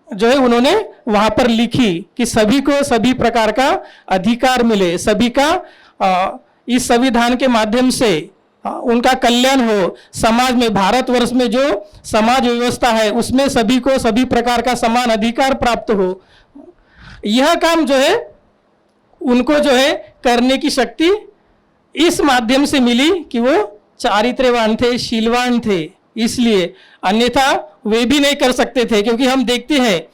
जो है उन्होंने वहां पर लिखी कि सभी को सभी प्रकार का अधिकार मिले, सभी का इस संविधान के माध्यम से उनका कल्याण हो। समाज में, भारतवर्ष में जो समाज व्यवस्था है उसमें सभी को सभी प्रकार का समान अधिकार प्राप्त हो। यह काम जो है उनको जो है करने की शक्ति इस माध्यम से मिली कि वो चारित्र्यवान थे, शीलवान थे, इसलिए। अन्यथा वे भी नहीं कर सकते थे, क्योंकि हम देखते हैं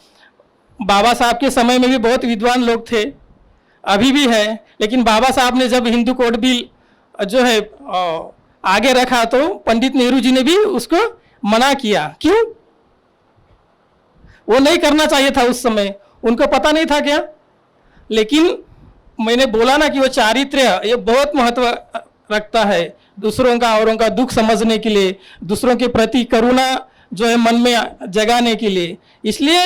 बाबा साहब के समय में भी बहुत विद्वान लोग थे, अभी भी है, लेकिन बाबा साहब ने जब हिंदू कोड बिल जो है आगे रखा तो पंडित नेहरू जी ने भी उसको मना किया। क्यों? वो नहीं करना चाहिए था उस समय, उनको पता नहीं था क्या। लेकिन मैंने बोला ना कि वो चारित्र्य ये बहुत महत्व रखता है, दूसरों का, औरों का दुख समझने के लिए, दूसरों के प्रति करुणा जो है मन में जगाने के लिए। इसलिए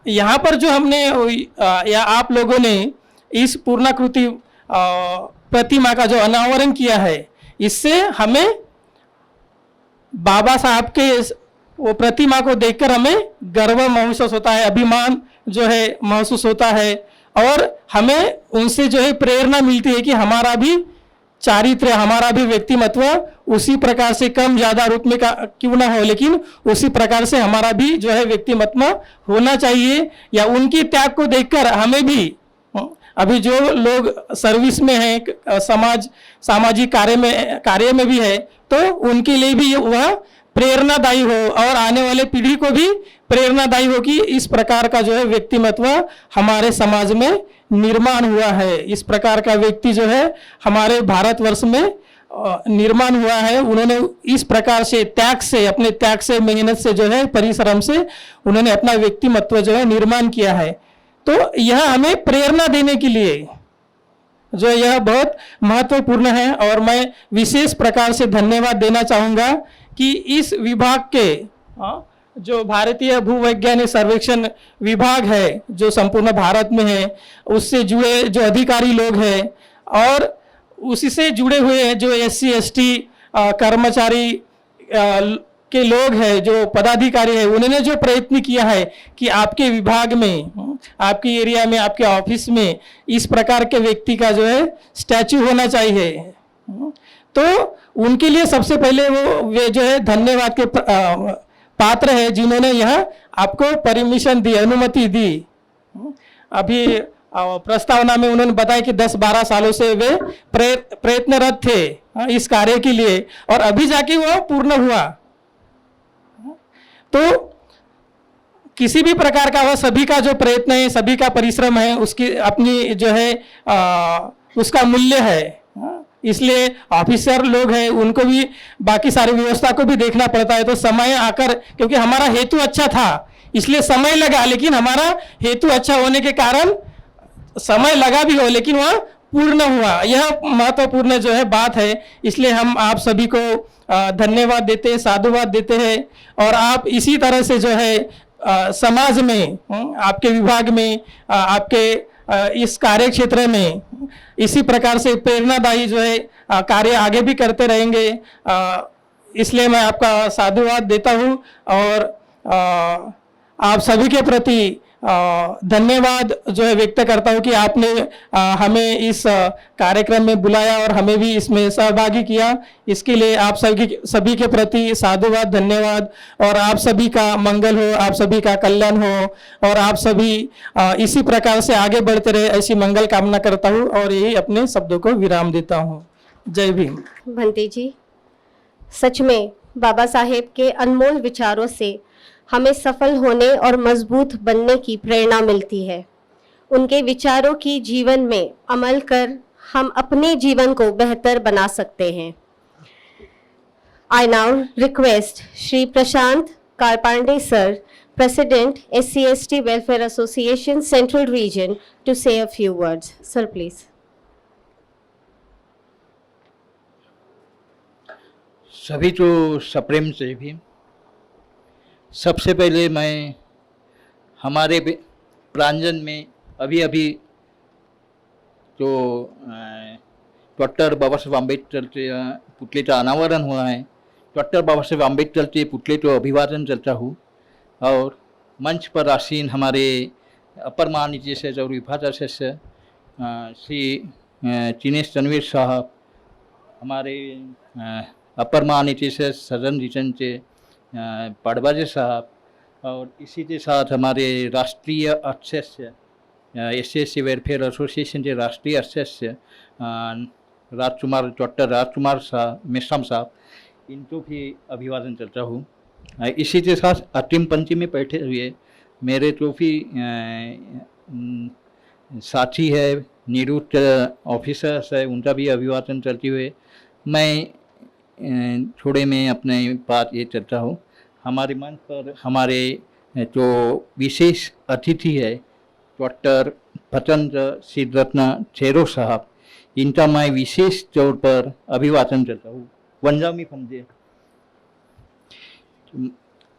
यहाँ पर जो हमने या आप लोगों ने इस पूर्णाकृति प्रतिमा का जो अनावरण किया है, इससे हमें बाबा साहब के वो प्रतिमा को देखकर हमें गर्व महसूस होता है, अभिमान जो है महसूस होता है, और हमें उनसे जो है प्रेरणा मिलती है कि हमारा भी चारित्र्य, हमारा भी व्यक्तिमत्व उसी प्रकार से कम ज़्यादा रूप में क्यों ना हो, लेकिन उसी प्रकार से हमारा भी जो है व्यक्तिमत्व होना चाहिए। या उनकी त्याग को देखकर हमें भी अभी जो लोग सर्विस में हैं, सामाजिक कार्य में भी है, तो उनके लिए भी वह प्रेरणादायी हो और आने वाले पीढ़ी को भी प्रेरणादायी हो कि इस प्रकार का जो है व्यक्तिमत्व हमारे समाज में निर्माण हुआ है, इस प्रकार का व्यक्ति जो है हमारे भारतवर्ष में निर्माण हुआ है। उन्होंने इस प्रकार से अपने त्याग से, मेहनत से जो है, परिश्रम से उन्होंने अपना व्यक्तिमत्व जो है निर्माण किया है। तो यह हमें प्रेरणा देने के लिए जो यह बहुत महत्वपूर्ण है। और मैं विशेष प्रकार से धन्यवाद देना चाहूँगा कि इस विभाग के जो भारतीय भूवैज्ञानिक सर्वेक्षण विभाग है, जो संपूर्ण भारत में है, उससे जुड़े जो अधिकारी लोग हैं और उसी से जुड़े हुए हैं जो SC ST कर्मचारी के लोग हैं, जो पदाधिकारी है, उन्होंने जो प्रयत्न किया है कि आपके विभाग में, आपके एरिया में, आपके ऑफिस में इस प्रकार के व्यक्ति का जो है स्टैचू होना चाहिए, तो उनके लिए सबसे पहले वे जो है धन्यवाद के पात्र है, जिन्होंने यह आपको परमिशन दी, अनुमति दी। अभी प्रस्तावना में उन्होंने बताया कि 10-12 सालों से वे प्रयत्नरत थे इस कार्य के लिए और अभी जाके वह पूर्ण हुआ। तो किसी भी प्रकार का वह सभी का जो प्रयत्न है, सभी का परिश्रम है, उसकी अपनी जो है उसका मूल्य है। इसलिए ऑफिसर लोग हैं, उनको भी बाकी सारी व्यवस्था को भी देखना पड़ता है। तो समय आकर, क्योंकि हमारा हेतु अच्छा था इसलिए समय लगा, लेकिन हमारा हेतु अच्छा होने के कारण समय लगा भी हो लेकिन वह पूर्ण हुआ। यह महत्वपूर्ण जो है बात है। इसलिए हम आप सभी को धन्यवाद देते हैं, साधुवाद देते हैं। और आप इसी तरह से जो है समाज में, आपके विभाग में, आपके इस कार्य क्षेत्र में इसी प्रकार से प्रेरणादायी जो है कार्य आगे भी करते रहेंगे। इसलिए मैं आपका साधुवाद देता हूँ और आप सभी के प्रति धन्यवाद जो है व्यक्त करता हूँ कि आपने हमें इस कार्यक्रम में बुलाया और हमें भी इसमें सहभागी किया। इसके लिए आप सभी के प्रति साधुवाद, धन्यवाद। और आप सभी का मंगल हो, आप सभी का कल्याण हो और आप सभी इसी प्रकार से आगे बढ़ते रहे, ऐसी मंगल कामना करता हूँ और यही अपने शब्दों को विराम देता हूँ। जय भीम। भंते जी, सच में बाबा साहेब के अनमोल विचारों से हमें सफल होने और मजबूत बनने की प्रेरणा मिलती है। उनके विचारों की जीवन में अमल कर हम अपने जीवन को बेहतर बना सकते हैं। I now request Shri Prashant Karpande sir, President SC/ST Welfare Association Central Region, to say a few words. Sir, please. सभी को सप्रेम से भी सबसे पहले मैं हमारे प्रांगण में अभी जो डॉक्टर बाबा साहेब आम्बेडकर के पुतले का अनावरण हुआ है, डॉक्टर बाबा साहेब आम्बेडकर के पुतले को अभिवादन करता हूँ। और मंच पर आसीन हमारे अपर महानिदेशक और विभागाध्यक्ष श्री चिनेश तनवीर साहब, हमारे अपर महानिदेशक सदन रीजन के पाड़बाजे साहब, और इसी के साथ हमारे राष्ट्रीय अध्यक्ष SC/ST वेलफेयर एसोसिएशन के राष्ट्रीय अध्यक्ष डॉक्टर राजकुमार मेश्राम साहब, इनको भी अभिवादन करता हूँ। इसी के साथ अंतिम पंक्ति में बैठे हुए मेरे जो भी साथी है, निवृत्त ऑफिसर्स है, उनका भी अभिवादन करते हुए मैं थोड़े में अपने बात ये करता हूँ। हमारे मंच पर हमारे जो विशेष अतिथि है डॉक्टर भचंद्र सिद्धरत्न चेरो साहब, इनका मैं विशेष तौर पर अभिवादन करता हूँ। वंजामी फंजे,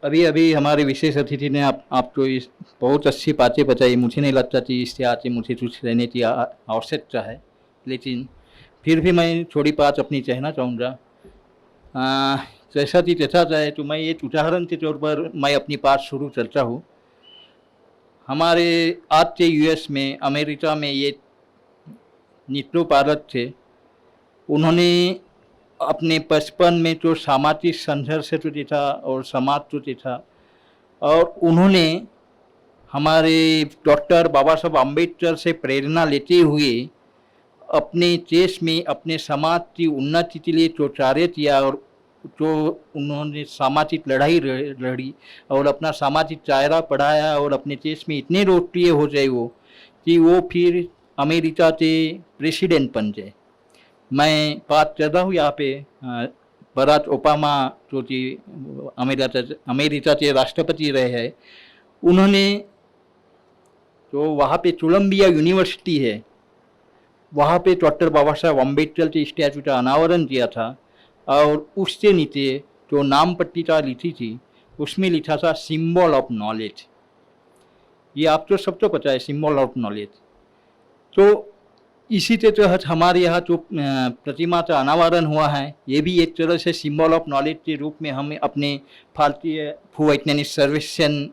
अभी हमारे विशेष अतिथि ने आपको इस बहुत अच्छी बातें बताई। मुझे नहीं लगता कि इससे आगे मुझे कुछ रहने की आवश्यकता है, लेकिन फिर भी मैं थोड़ी बात अपनी कहना चाहूँगा। जैसा कि देखा जाए तो मैं एक उदाहरण के तौर पर मैं अपनी बात शुरू करता हूँ। हमारे आज के US में, अमेरिका में ये नित्यो पारक थे, उन्होंने अपने बचपन में जो सामाजिक संघर्ष जो था और समाज जो था, और उन्होंने हमारे डॉक्टर बाबा साहब अम्बेडकर से प्रेरणा लेते हुए अपने देश में अपने समाज की उन्नति के लिए जो कार्य किया और जो उन्होंने सामाजिक लड़ाई लड़ी और अपना सामाजिक दायरा बढ़ाया और अपने देश में इतने लोकप्रिय हो जाए वो कि वो फिर अमेरिका के प्रेसिडेंट बन जाए। मैं बात कर रहा हूँ यहाँ पे बराक ओबामा जो कि अमेरिका के राष्ट्रपति रहे हैं, उन्होंने जो वहाँ पे कोलंबिया यूनिवर्सिटी है वहाँ पे डॉक्टर बाबा साहब अम्बेडकर के स्टैचू का अनावरण किया था और उससे नीचे जो नाम पट्टिका लिखी थी उसमें लिखा था सिंबल ऑफ नॉलेज। ये आप तो सबको पता है सिंबल ऑफ नॉलेज। तो इसी के तहत हमारे यहाँ जो प्रतिमा का अनावरण हुआ है ये भी एक तरह से सिंबल ऑफ नॉलेज के रूप में हम अपने भारतीय भूवैज्ञानिक सर्वेक्षण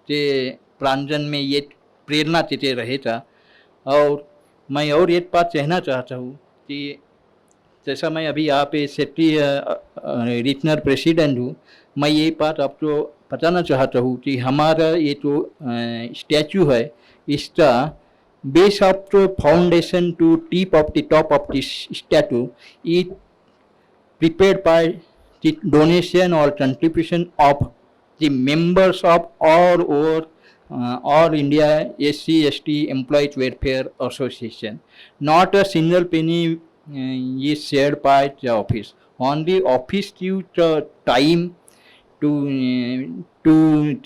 के प्रांगण में ये प्रेरणा देते रहे था। और मैं और एक बात कहना चाहता हूँ कि जैसा मैं अभी यहाँ पे सेफ्टी रीजनल प्रेसिडेंट हूँ, मैं ये बात आपको बताना चाहता हूँ कि हमारा ये जो स्टैचू है इसका base of the foundation to tip of the top of this statue is prepared by the donation और contribution of the members of all India SC/ST Employees Welfare Association. Not a single penny is shared by the office. Only office gives the time to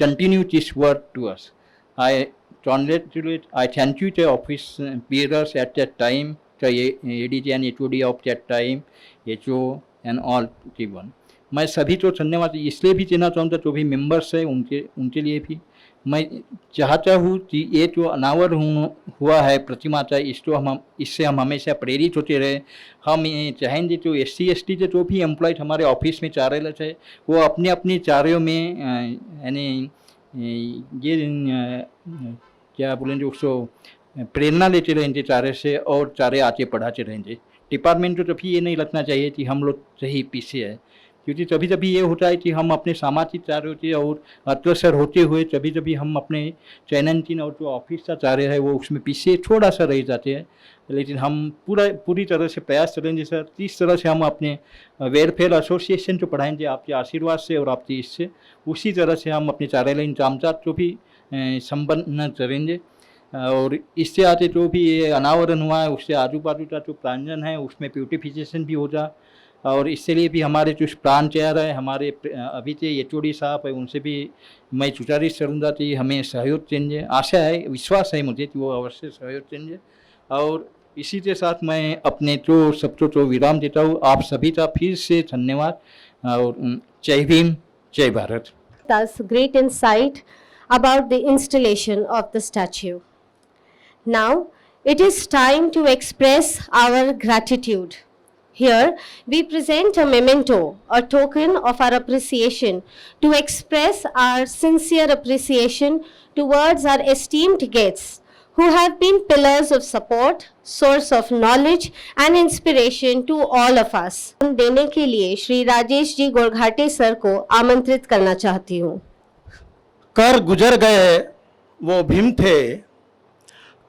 continue this work to us. I congratulate, I thank you the office bearers at that time, the ADG and HOD of that time, HO and all given. मैं सभी को धन्यवाद इसलिए भी देना चाहूँगा जो भी मेंबर्स हैं उनके लिए भी। मैं चाहता हूँ कि ये जो अनावरण हुआ है प्रतिमा का इससे हम हमेशा प्रेरित होते रहे। हम चाहेंगे जो SC/ST के जो भी एम्प्लॉयज हमारे ऑफिस में कार्यालय है वो अपने अपने कार्यों में यानी ये क्या बोलेंगे उसको प्रेरणा लेते रहेंगे कार्य से और कार्य आगे बढ़ाते रहेंगे। डिपार्टमेंट को कभी ये नहीं लगना चाहिए कि हम लोग सही पीछे है, क्योंकि कभी कभी ये होता है कि हम अपने सामाजिक कार्यों से और अग्रसर होते हुए कभी कभी हम अपने चयनांकन और जो ऑफिस का कार्य है वो उसमें पीछे थोड़ा सा रह जाते हैं। लेकिन हम पूरी तरह से प्रयास करेंगे सर, इस तरह से हम अपने वेलफेयर एसोसिएशन को बढ़ाएंगे आपके आशीर्वाद से और आपकी इससे, उसी तरह से हम अपने कार्यालयीन कामकाज को भी संपन्न करेंगे। और इससे आगे जो भी ये अनावरण हुआ है उससे आजू बाजू का जो प्रांगण है उसमें ब्यूटिफिकेशन भी हो जाए और इसके लिए भी हमारे जो प्राण चेयर है हमारे अभी के HOD साहब है उनसे भी मैं गुजारिश करूँगा कि हमें सहयोग देंगे। आशा है, विश्वास है मुझे कि वो अवश्य सहयोग देंगे। और इसी के साथ मैं अपने जो सबको जो विराम देता हूँ। आप सभी का फिर से धन्यवाद और जय भीम, जय Bharat. Thus, great insight about the installation of the statue. Now, it is time to express our gratitude. Here, we present a memento, a token of our appreciation, to express our sincere appreciation towards our esteemed guests, who have been pillars of support, source of knowledge and inspiration to all of us. देने के लिए Shri Rajesh ji गोरघाटे sir को आमंत्रित करना चाहती हूँ। कर गुजर गए वो भीम थे,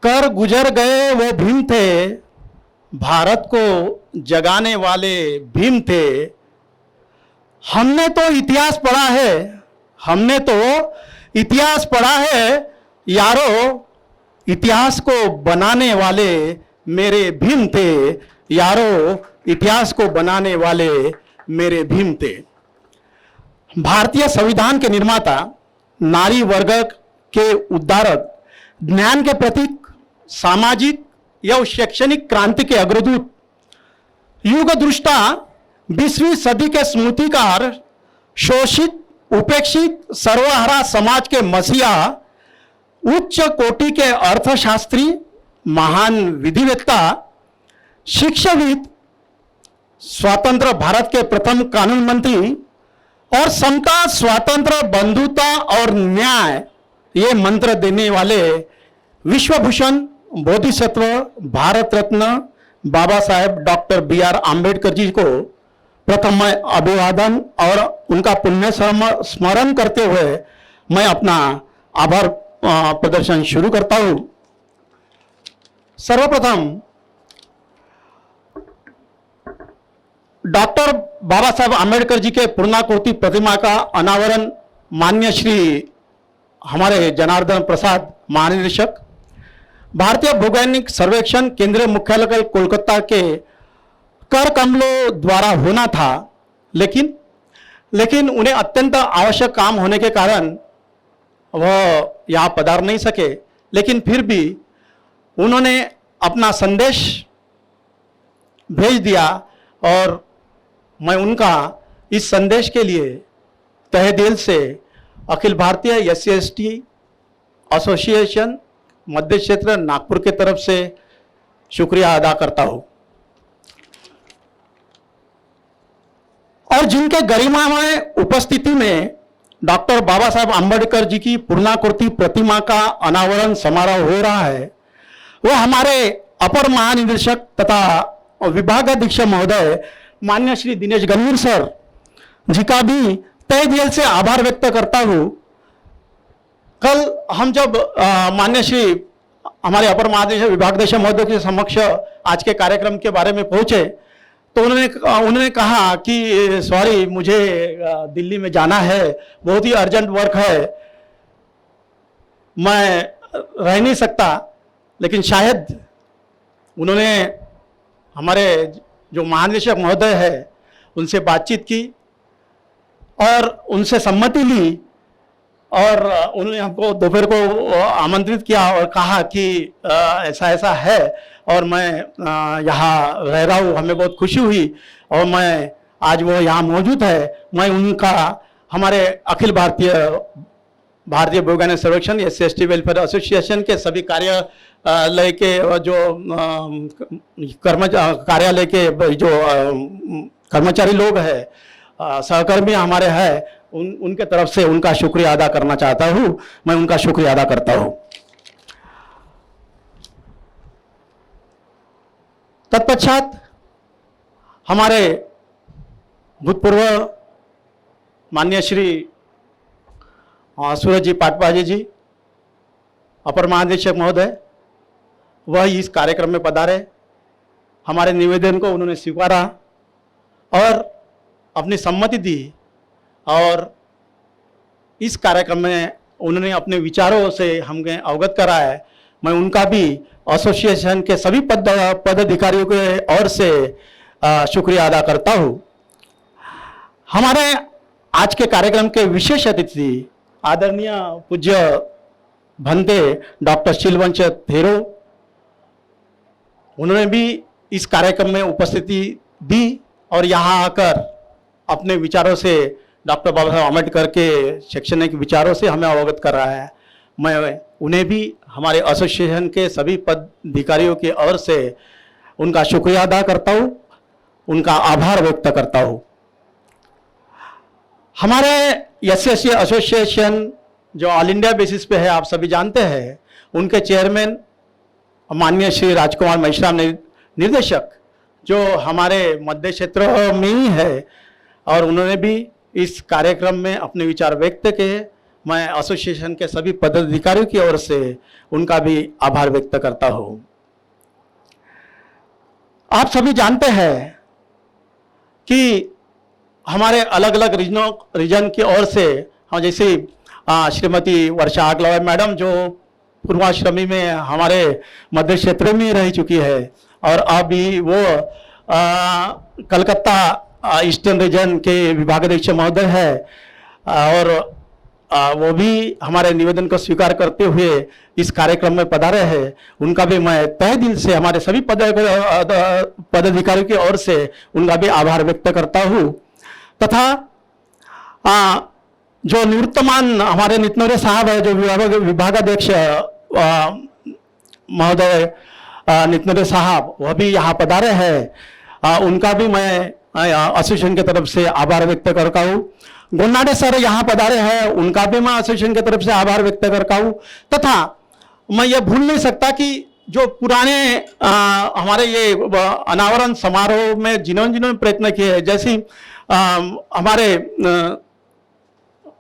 कर गुजर गए वो भीम थे, भारत को जगाने वाले भीम थे। हमने तो इतिहास पढ़ा है, हमने तो इतिहास पढ़ा है यारो, इतिहास को बनाने वाले मेरे भीम थे यारो, इतिहास को बनाने वाले मेरे भीम थे। भारतीय संविधान के निर्माता, नारी वर्ग के उद्धारक, ज्ञान के प्रतीक, सामाजिक या शैक्षणिक क्रांति के अग्रदूत, युग दृष्टा 20वीं सदी के स्मृतिकार, शोषित उपेक्षित सर्वहारा समाज के मसीहा, उच्च कोटि के अर्थशास्त्री, महान विधिवेत्ता, शिक्षाविद, स्वतंत्र भारत के प्रथम कानून मंत्री और समता, स्वातंत्र, बंधुता और न्याय ये मंत्र देने वाले विश्वभूषण बोधिसत्व भारत रत्न बाबा साहेब डॉक्टर BR आम्बेडकर जी को प्रथम मैं अभिवादन और उनका पुण्य स्मरण करते हुए मैं अपना आभार प्रदर्शन शुरू करता हूं। सर्वप्रथम डॉक्टर बाबा साहब आम्बेडकर जी के पूर्णाकृति प्रतिमा का अनावरण माननीय श्री हमारे जनार्दन प्रसाद महानिदेशक, भारतीय भूवैज्ञानिक सर्वेक्षण केंद्रीय मुख्यालय कोलकाता के कर कमलों द्वारा होना था, लेकिन उन्हें अत्यंत आवश्यक काम होने के कारण वह यहाँ पधार नहीं सके, लेकिन फिर भी उन्होंने अपना संदेश भेज दिया और मैं उनका इस संदेश के लिए तहे दिल से अखिल भारतीय SC/ST एसोसिएशन मध्य क्षेत्र नागपुर के तरफ से शुक्रिया अदा करता हूं। और जिनके गरिमामय उपस्थिति में डॉक्टर बाबा साहब आम्बेडकर जी की पूर्णाकृति प्रतिमा का अनावरण समारोह हो रहा है, वो हमारे अपर महानिदेशक तथा विभागाध्यक्ष महोदय माननीय श्री दिनेश गंभीर सर जी का भी तहे दिल से आभार व्यक्त करता हूं। कल हम जब माननीय श्री हमारे अपर महानिदेशक विभागाध्यक्ष महोदय के समक्ष आज के कार्यक्रम के बारे में पहुंचे तो उन्होंने कहा कि सॉरी, मुझे दिल्ली में जाना है, बहुत ही अर्जेंट वर्क है, मैं रह नहीं सकता। लेकिन शायद उन्होंने हमारे जो महानिदेशक महोदय है उनसे बातचीत की और उनसे सम्मति ली और उन्होंने हमको दोपहर को आमंत्रित किया और कहा कि ऐसा ऐसा है और मैं यहाँ रह रहा हूँ, हमें बहुत खुशी हुई और मैं आज वो यहाँ मौजूद है। मैं उनका हमारे अखिल भारतीय वैज्ञानिक सर्वेक्षण SC/ST वेलफेयर एसोसिएशन के सभी कार्यालय के जो कार्यालय के जो कर्मचारी लोग हैं, सहकर्मी हमारे हैं, उनके तरफ से उनका शुक्रिया अदा करना चाहता हूँ। मैं उनका शुक्रिया अदा करता हूँ। तत्पश्चात हमारे भूतपूर्व माननीय श्री सूरज जी पाटपाजी जी, अपर महानिदेशक महोदय, वह इस कार्यक्रम में पधारे। हमारे निवेदन को उन्होंने स्वीकारा और अपनी सम्मति दी और इस कार्यक्रम में उन्होंने अपने विचारों से हमें अवगत कराया। मैं उनका भी एसोसिएशन के सभी पदाधिकारियों के ओर से शुक्रिया अदा करता हूँ। हमारे आज के कार्यक्रम के विशेष अतिथि आदरणीय पूज्य भंते डॉक्टर शीलवंश थेरो, उन्होंने भी इस कार्यक्रम में उपस्थिति दी और यहाँ आकर अपने विचारों से डॉक्टर बाबा साहब आम्बेडकर के शैक्षणिक विचारों से हमें अवगत कर रहा है। मैं उन्हें भी हमारे एसोसिएशन के सभी पदाधिकारियों की ओर से उनका शुक्रिया अदा करता हूँ, उनका आभार व्यक्त करता हूँ। हमारे SC/ST एसोसिएशन जो ऑल इंडिया बेसिस पे है, आप सभी जानते हैं, उनके चेयरमैन माननीय श्री राजकुमार महिश्राम निर्देशक जो हमारे मध्य क्षेत्र में ही है और उन्होंने भी इस कार्यक्रम में अपने विचार व्यक्त किए। मैं एसोसिएशन के सभी पदाधिकारियों की ओर से उनका भी आभार व्यक्त करता हूं। आप सभी जानते हैं कि हमारे अलग अलग रीजन की ओर से जैसे श्रीमती वर्षा आगलावा मैडम जो पूर्वाश्रमी में हमारे मध्य क्षेत्र में रह चुकी है और अभी वो कलकत्ता ईस्टर्न रीजन के विभागाध्यक्ष महोदय है और वो भी हमारे निवेदन को स्वीकार करते हुए इस कार्यक्रम में पधारे हैं। उनका भी मैं तहे दिल से हमारे सभी पदाधिकारियों की ओर से उनका भी आभार व्यक्त करता हूँ। तथा जो निवृत्तमान हमारे नितनोरे साहब है जो विभागाध्यक्ष महोदय नितनोरे साहब, वह भी यहाँ पधारे हैं। उनका भी मैं एसोसिएशन की तरफ से आभार व्यक्त करता हूँ। गोन्नाडे सर यहाँ पधारे हैं, उनका भी मैं एसोसिएशन की तरफ से आभार व्यक्त करता हूँ। तथा मैं ये भूल नहीं सकता कि जो पुराने हमारे ये अनावरण समारोह में जिन्होंने प्रयत्न किए हैं, जैसे हमारे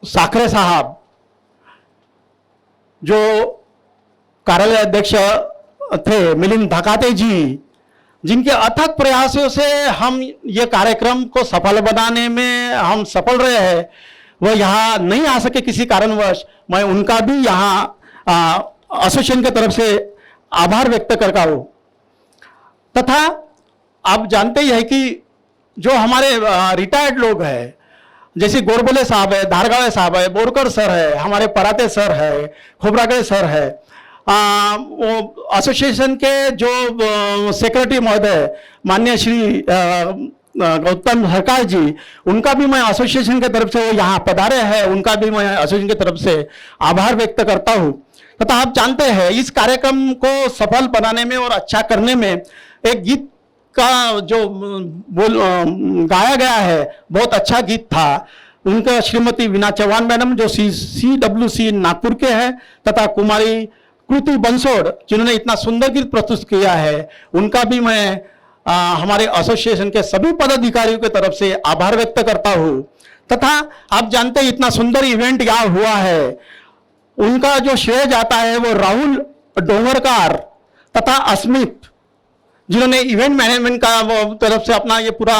साखरे साहब, जो कार्यालय अध्यक्ष थे मिलिंद धकाते जी, जिनके अथक प्रयासों से हम ये कार्यक्रम को सफल बनाने में हम सफल रहे हैं, वह यहाँ नहीं आ सके किसी कारणवश। मैं उनका भी यहाँ एसोसिएशन की तरफ से आभार व्यक्त करता हूँ। तथा आप जानते ही हैं कि जो हमारे रिटायर्ड लोग हैं, जैसे गोरबले साहब है, धारगावे साहब है, बोरकर सर है, हमारे पराते सर है, खोबरागड़े सर है, वो एसोसिएशन के जो सेक्रेटरी महोदय माननीय श्री गौतम सरकार जी, उनका भी मैं एसोसिएशन की तरफ से वो यहाँ पधारे हैं, उनका भी मैं एसोसिएशन की तरफ से आभार व्यक्त करता हूँ। तथा आप जानते हैं इस कार्यक्रम को सफल बनाने में और अच्छा करने में एक गीत का जो गाया गया है, बहुत अच्छा गीत था। उनका श्रीमती वीना चौहान मैडम जो CWC नागपुर के हैं, तथा कुमारी कृति बंसोड़ जिन्होंने इतना सुंदर गीत प्रस्तुत किया है, उनका भी मैं हमारे एसोसिएशन के सभी पदाधिकारियों की तरफ से आभार व्यक्त करता हूँ। तथा आप जानते हैं इतना सुंदर इवेंट यहाँ हुआ है, उनका जो श्रेय जाता है वो राहुल डोंगरकार तथा अस्मित जिन्होंने इवेंट मैनेजमेंट का वो तरफ से अपना ये पूरा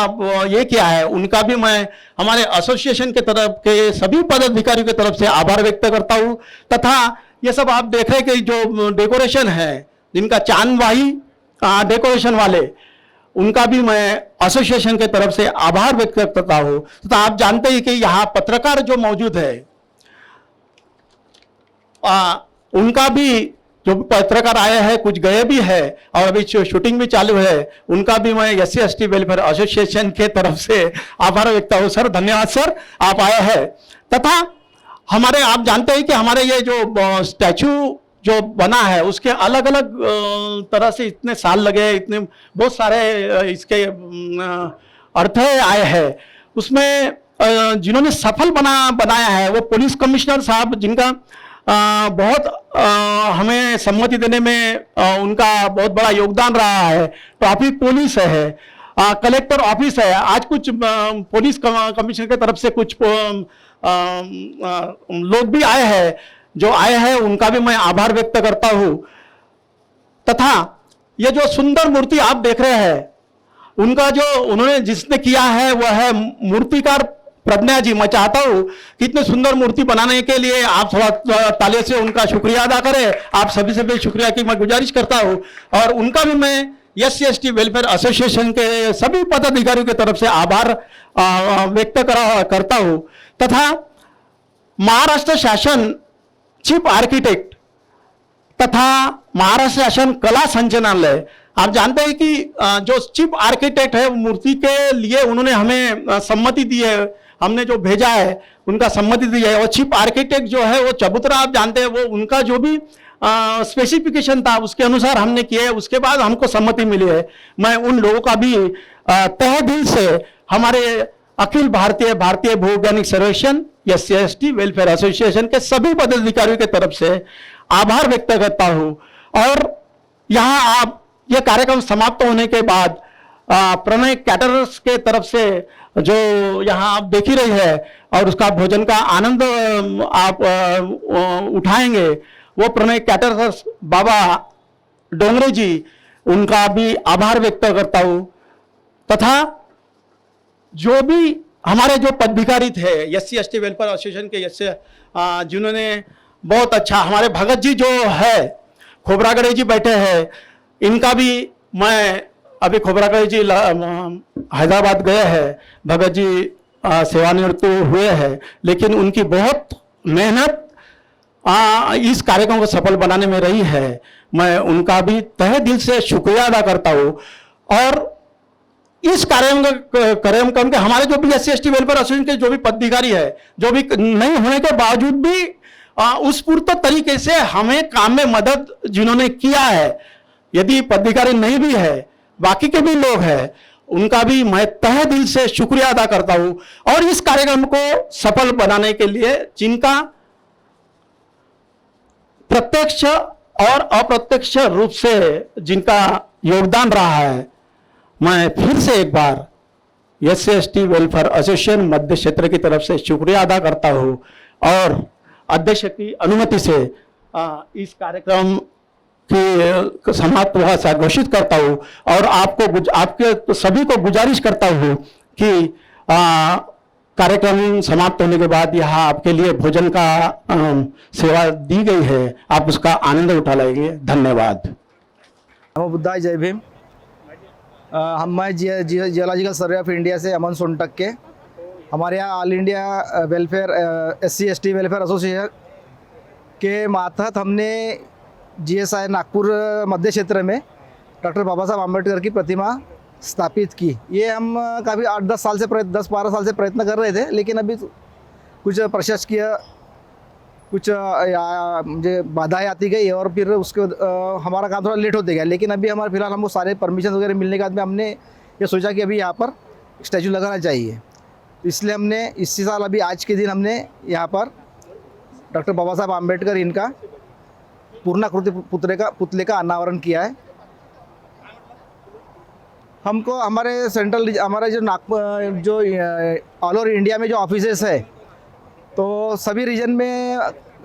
ये किया है, उनका भी मैं हमारे एसोसिएशन के तरफ के सभी पदाधिकारियों की तरफ से आभार व्यक्त करता हूँ। तथा ये सब आप देख रहे हैं कि जो डेकोरेशन है, जिनका चांदवाही डेकोरेशन वाले, उनका भी मैं एसोसिएशन के तरफ से आभार व्यक्त करता हूँ। तथा आप जानते हैं कि यहाँ पत्रकार जो मौजूद है, उनका भी जो पत्रकार आए हैं, कुछ गए भी है और अभी शूटिंग भी चालू है, उनका भी मैं SC/ST वेलफेयर एसोसिएशन के तरफ से आभार व्यक्त हूँ। सर धन्यवाद सर, आप आए हैं। तथा हमारे आप जानते हैं कि हमारे ये जो स्टैचू जो बना है उसके अलग अलग तरह से इतने साल लगे, इतने बहुत सारे इसके अर्थ आए हैं। उसमें जिन्होंने सफल बनाया है वो पुलिस कमिश्नर साहब, जिनका बहुत हमें सम्मति देने में उनका बहुत बड़ा योगदान रहा है। ट्रैफिक पुलिस है, कलेक्टर ऑफिस है, आज कुछ पुलिस कमिश्नर की तरफ से कुछ लोग भी आए हैं, जो आए हैं उनका भी मैं आभार व्यक्त करता हूँ। तथा ये जो सुंदर मूर्ति आप देख रहे हैं, उनका जो उन्होंने जिसने किया है वह है मूर्तिकार प्रज्ञा जी। मैं चाहता हूं कि इतने सुंदर मूर्ति बनाने के लिए आप थोड़ा तालियों से उनका शुक्रिया अदा करें। आप सभी से भी शुक्रिया की मैं गुजारिश करता हूं। और उनका भी मैं SC/ST वेलफेयर एसोसिएशन के सभी पदाधिकारियों की तरफ से आभार व्यक्त करता हूं। तथा महाराष्ट्र शासन चीफ आर्किटेक्ट तथा महाराष्ट्र शासन कला संचालनालय, आप जानते हैं कि जो चीफ आर्किटेक्ट है मूर्ति के लिए उन्होंने हमें सम्मति दी है, हमने जो भेजा है उनका सम्मति दी है। और चीफ आर्किटेक्ट जो है वो चबूतरा आप जानते हैं, वो उनका जो भी स्पेसिफिकेशन था उसके अनुसार हमने किया है, उसके बाद हमको सम्मति मिली है। मैं उन लोगों का भी तहे दिल से हमारे अखिल भारतीय भूवैज्ञानिक सर्वेक्षण SC/ST वेलफेयर एसोसिएशन के सभी पदाधिकारियों की तरफ से आभार व्यक्त करता हूँ। और यहाँ आप ये कार्यक्रम समाप्त होने के बाद प्रणय कैटरर्स के तरफ से जो यहाँ आप देख ही रही है और उसका भोजन का आनंद आप उठाएंगे, वो प्रणय कैटरर्स बाबा डोंगरे जी, उनका भी आभार व्यक्त करता हूँ। तथा जो भी हमारे जो पदाधिकारी थे SC/ST वेलफेयर एसोसिएशन के जिन्होंने बहुत अच्छा, हमारे भगत जी जो है खोबरागड़े जी बैठे हैं, इनका भी मैं अभी खोबरागड़े जी हैदराबाद गए हैं, भगत जी सेवानिवृत्त हुए हैं, लेकिन उनकी बहुत मेहनत इस कार्यक्रम को सफल बनाने में रही है। मैं उनका भी तहे दिल से शुक्रिया अदा करता हूँ। और इस कार्यक्रम के हमारे जो भी SC/ST वेलफेयर एसोसिएशन के जो भी पदाधिकारी है, जो भी नहीं होने के बावजूद भी उत्स्फूर्त तरीके से हमें काम में मदद जिन्होंने किया है, यदि पदाधिकारी नहीं भी है, बाकी के भी लोग हैं, उनका भी मैं तहे दिल से शुक्रिया अदा करता हूं। और इस कार्यक्रम को सफल बनाने के लिए जिनका प्रत्यक्ष और अप्रत्यक्ष रूप से जिनका योगदान रहा है, मैं फिर से एक बार SC/ST वेलफेयर एसोसिएशन मध्य क्षेत्र की तरफ से शुक्रिया अदा करता हूं। और अध्यक्ष की अनुमति से इस कार्यक्रम की समाप्त हुआ सा घोषित करता हूँ और आपके सभी को गुजारिश करता हूँ कि कार्यक्रम समाप्त होने के बाद यहाँ आपके लिए भोजन का सेवा दी गई है, आप उसका आनंद उठा लेंगे। धन्यवाद। नमो बुद्धाय, जय भीम। मैं जियोलॉजिकल सर्वे ऑफ इंडिया से अमन सोनटक के, हमारे यहाँ all India welfare SC/ST welfare association के मातहत हमने GSI नागपुर मध्य क्षेत्र में डॉक्टर बाबा साहब आम्बेडकर की प्रतिमा स्थापित की। ये हम काफ़ी 10-12 साल से प्रयत्न कर रहे थे, लेकिन अभी कुछ प्रशासकीय कुछ मुझे बाधाएं आती गई और फिर उसके हमारा काम थोड़ा लेट होते गया। लेकिन अभी हमारे फिलहाल हमको सारे परमिशन वगैरह मिलने के बाद में हमने ये सोचा कि अभी यहाँ पर स्टैचू लगाना चाहिए। इसलिए हमने इसी साल अभी आज के दिन हमने यहाँ पर डॉक्टर बाबा साहब आम्बेडकर इनका पूर्णाकृति पुतले का अनावरण किया है। हमको हमारे हमारे जो ऑल ओवर इंडिया में जो ऑफिसेस है, तो सभी रीजन में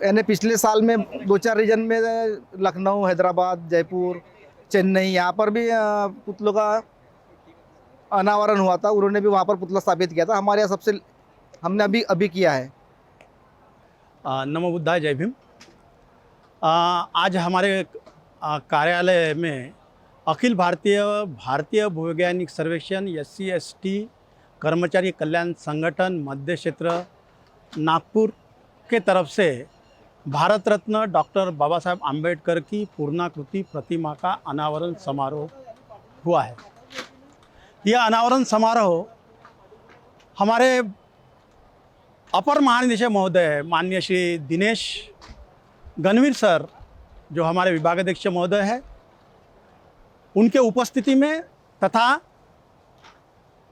यानी पिछले साल में 2-4 रीजन में लखनऊ, हैदराबाद, जयपुर, चेन्नई, यहाँ पर भी पुतलों का अनावरण हुआ था। उन्होंने भी वहाँ पर पुतला स्थापित किया था। हमारे यहाँ हमने अभी किया है। नमो बुद्धाय, जय भीम। आज हमारे कार्यालय में अखिल भारतीय भूवैज्ञानिक सर्वेक्षण SC/ST कर्मचारी कल्याण संगठन मध्य क्षेत्र नागपुर के तरफ से भारत रत्न डॉक्टर बाबा साहब आम्बेडकर की पूर्णाकृति प्रतिमा का अनावरण समारोह हुआ है। यह अनावरण समारोह हमारे अपर महानिदेशक महोदय माननीय श्री दिनेश गणवीर सर, जो हमारे विभागाध्यक्ष महोदय है, उनके उपस्थिति में तथा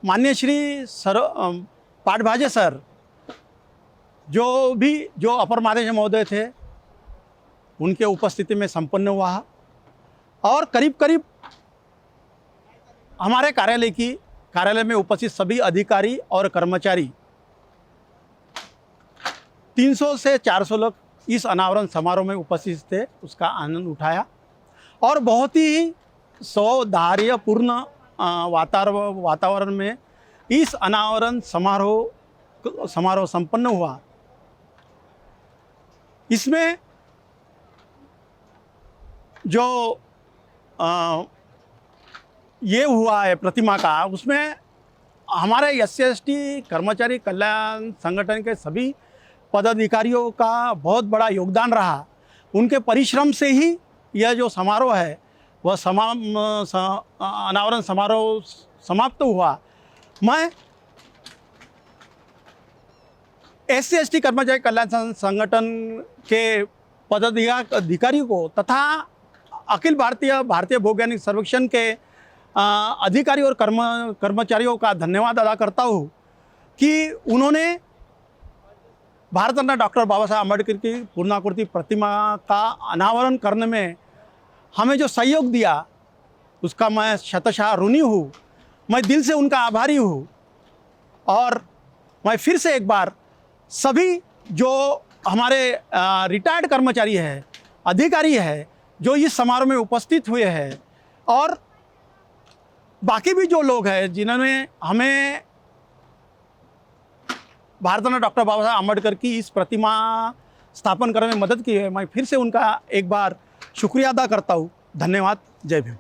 माननीय श्री पाटभाजे सर जो अपर महानिदेशक महोदय थे, उनके उपस्थिति में संपन्न हुआ। और करीब हमारे कार्यालय में उपस्थित सभी अधिकारी और कर्मचारी 300 से 400 लोग इस अनावरण समारोह में उपस्थित थे, उसका आनंद उठाया और बहुत ही सौहार्दपूर्ण वातावरण में इस अनावरण समारोह संपन्न हुआ। इसमें जो ये हुआ है प्रतिमा का, उसमें हमारे SC/ST कर्मचारी कल्याण संगठन के सभी पदाधिकारियों का बहुत बड़ा योगदान रहा। उनके परिश्रम से ही यह जो समारोह है वह अनावरण समारोह समाप्त हुआ। मैं SC/ST कर्मचारी कल्याण संगठन के पदाधिकारियों को तथा अखिल भारतीय वैज्ञानिक सर्वेक्षण के अधिकारी और कर्मचारियों का धन्यवाद अदा करता हूँ कि उन्होंने भारत रत्न डॉक्टर बाबा साहब आम्बेडकर की पूर्णाकृति प्रतिमा का अनावरण करने में हमें जो सहयोग दिया, उसका मैं शतशः ऋणी हूँ। मैं दिल से उनका आभारी हूँ। और मैं फिर से एक बार सभी जो हमारे रिटायर्ड कर्मचारी हैं, अधिकारी हैं, जो इस समारोह में उपस्थित हुए हैं, और बाकी भी जो लोग हैं जिन्होंने हमें भारत रत्न डॉक्टर बाबा साहब आम्बेडकर की इस प्रतिमा स्थापन करने में मदद की है, मैं फिर से उनका एक बार शुक्रिया अदा करता हूँ। धन्यवाद। जय भीम।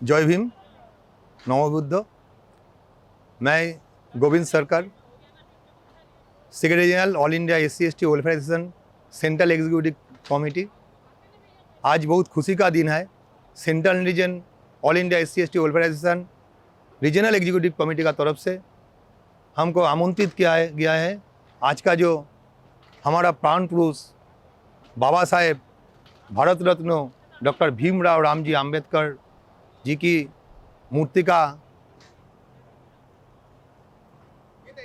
जय भीम। नमो बुद्ध। मैं गोविंद सरकार, secretary general all India SC/ST welfare association central executive committee. आज बहुत खुशी का दिन है। Central region all India SC/ST welfare association regional executive committee का तरफ से हमको आमंत्रित किया गया है। आज का जो हमारा प्राण पुरुष बाबा साहेब भारत रत्न डॉक्टर भीमराव रामजी आम्बेडकर जी की मूर्ति का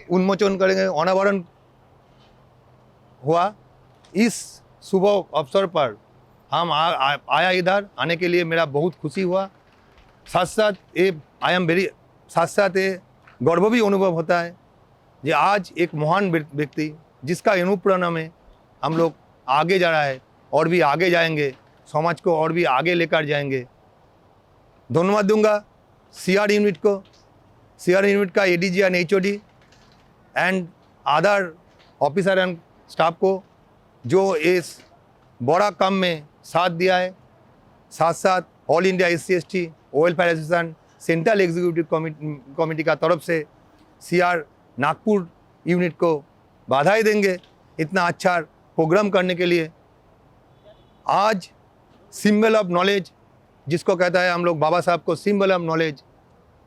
उन्मोचन करेंगे, अनावरण हुआ। इस शुभ अवसर पर हम आया इधर आने के लिए मेरा बहुत खुशी हुआ। साथ साथ ये गर्व भी अनुभव होता है कि आज एक महान व्यक्ति जिसका अनुप्रेरणा में हम लोग आगे जा रहा है, और भी आगे जाएंगे, समाज को और भी आगे लेकर जाएंगे। धन्यवाद दूंगा CR यूनिट को, CR यूनिट का ADG and HOD and other officer and staff को जो इस बड़ा काम में साथ दिया है। साथ साथ all India SC/ST welfare association central executive committee का तरफ से CR नागपुर यूनिट को बधाई देंगे इतना अच्छा प्रोग्राम करने के लिए। आज सिंबल ऑफ नॉलेज जिसको कहता है हम लोग, बाबा साहब को सिंबल ऑफ नॉलेज,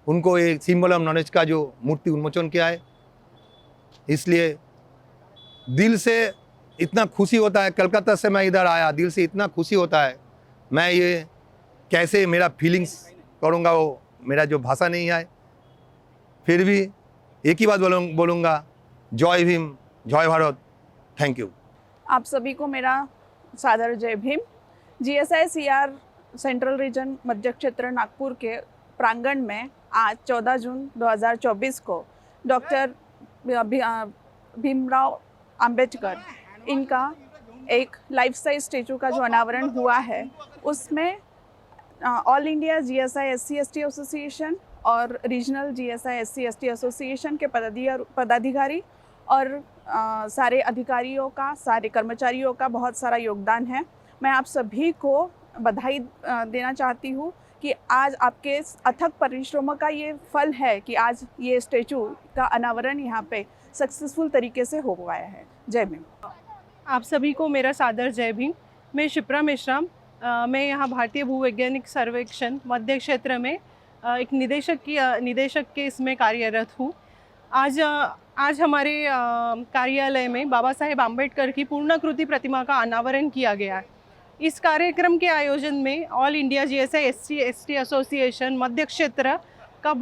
उनको एक सिंबल ऑफ नॉलेज का जो मूर्ति उन्मोचन किया है, इसलिए दिल से इतना खुशी होता है। कलकत्ता से मैं इधर आया, दिल से इतना खुशी होता है, मैं ये कैसे मेरा फीलिंग्स करूँगा वो मेरा जो भाषा नहीं है। फिर भी एक ही बात बोलूँगा, जय भीम, जय भारत, थैंक यू। आप सभी को मेरा सादर जय Bhim. GSI CR central region मध्य क्षेत्र नागपुर के प्रांगण में आज 14 जून 2024 को डॉक्टर भीमराव अंबेडकर इनका एक लाइफ साइज स्टैचू का जो अनावरण हुआ है, उसमें all India GSI SC/ST association और रीजनल GSI SC/ST एसोसिएशन के पदाधिकारी और सारे अधिकारियों का, सारे कर्मचारियों का बहुत सारा योगदान है। मैं आप सभी को बधाई देना चाहती हूँ कि आज आपके अथक परिश्रमों का ये फल है कि आज ये स्टैचू का अनावरण यहाँ पे सक्सेसफुल तरीके से हो पाया है। जय भीम। आप सभी को मेरा सादर जय भीम। मैं शिप्रा मेश्राम, मैं यहाँ भारतीय भूवैज्ञानिक सर्वेक्षण मध्य क्षेत्र में एक निदेशक के इसमें कार्यरत हूँ। आज हमारे कार्यालय में बाबा साहेब आम्बेडकर की पूर्णाकृति प्रतिमा का अनावरण किया गया है। इस कार्यक्रम के आयोजन में all India GSI SC/ST association मध्य क्षेत्र का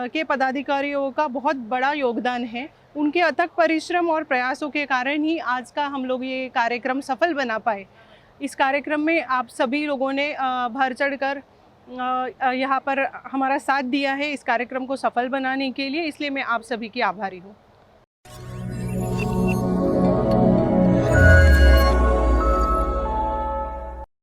के पदाधिकारियों का बहुत बड़ा योगदान है। उनके अथक परिश्रम और प्रयासों के कारण ही आज का हम लोग ये कार्यक्रम सफल बना पाए। इस कार्यक्रम में आप सभी लोगों ने बढ़ चढ़कर यहाँ पर हमारा साथ दिया है इस कार्यक्रम को सफल बनाने के लिए, इसलिए मैं आप सभी की आभारी हूँ।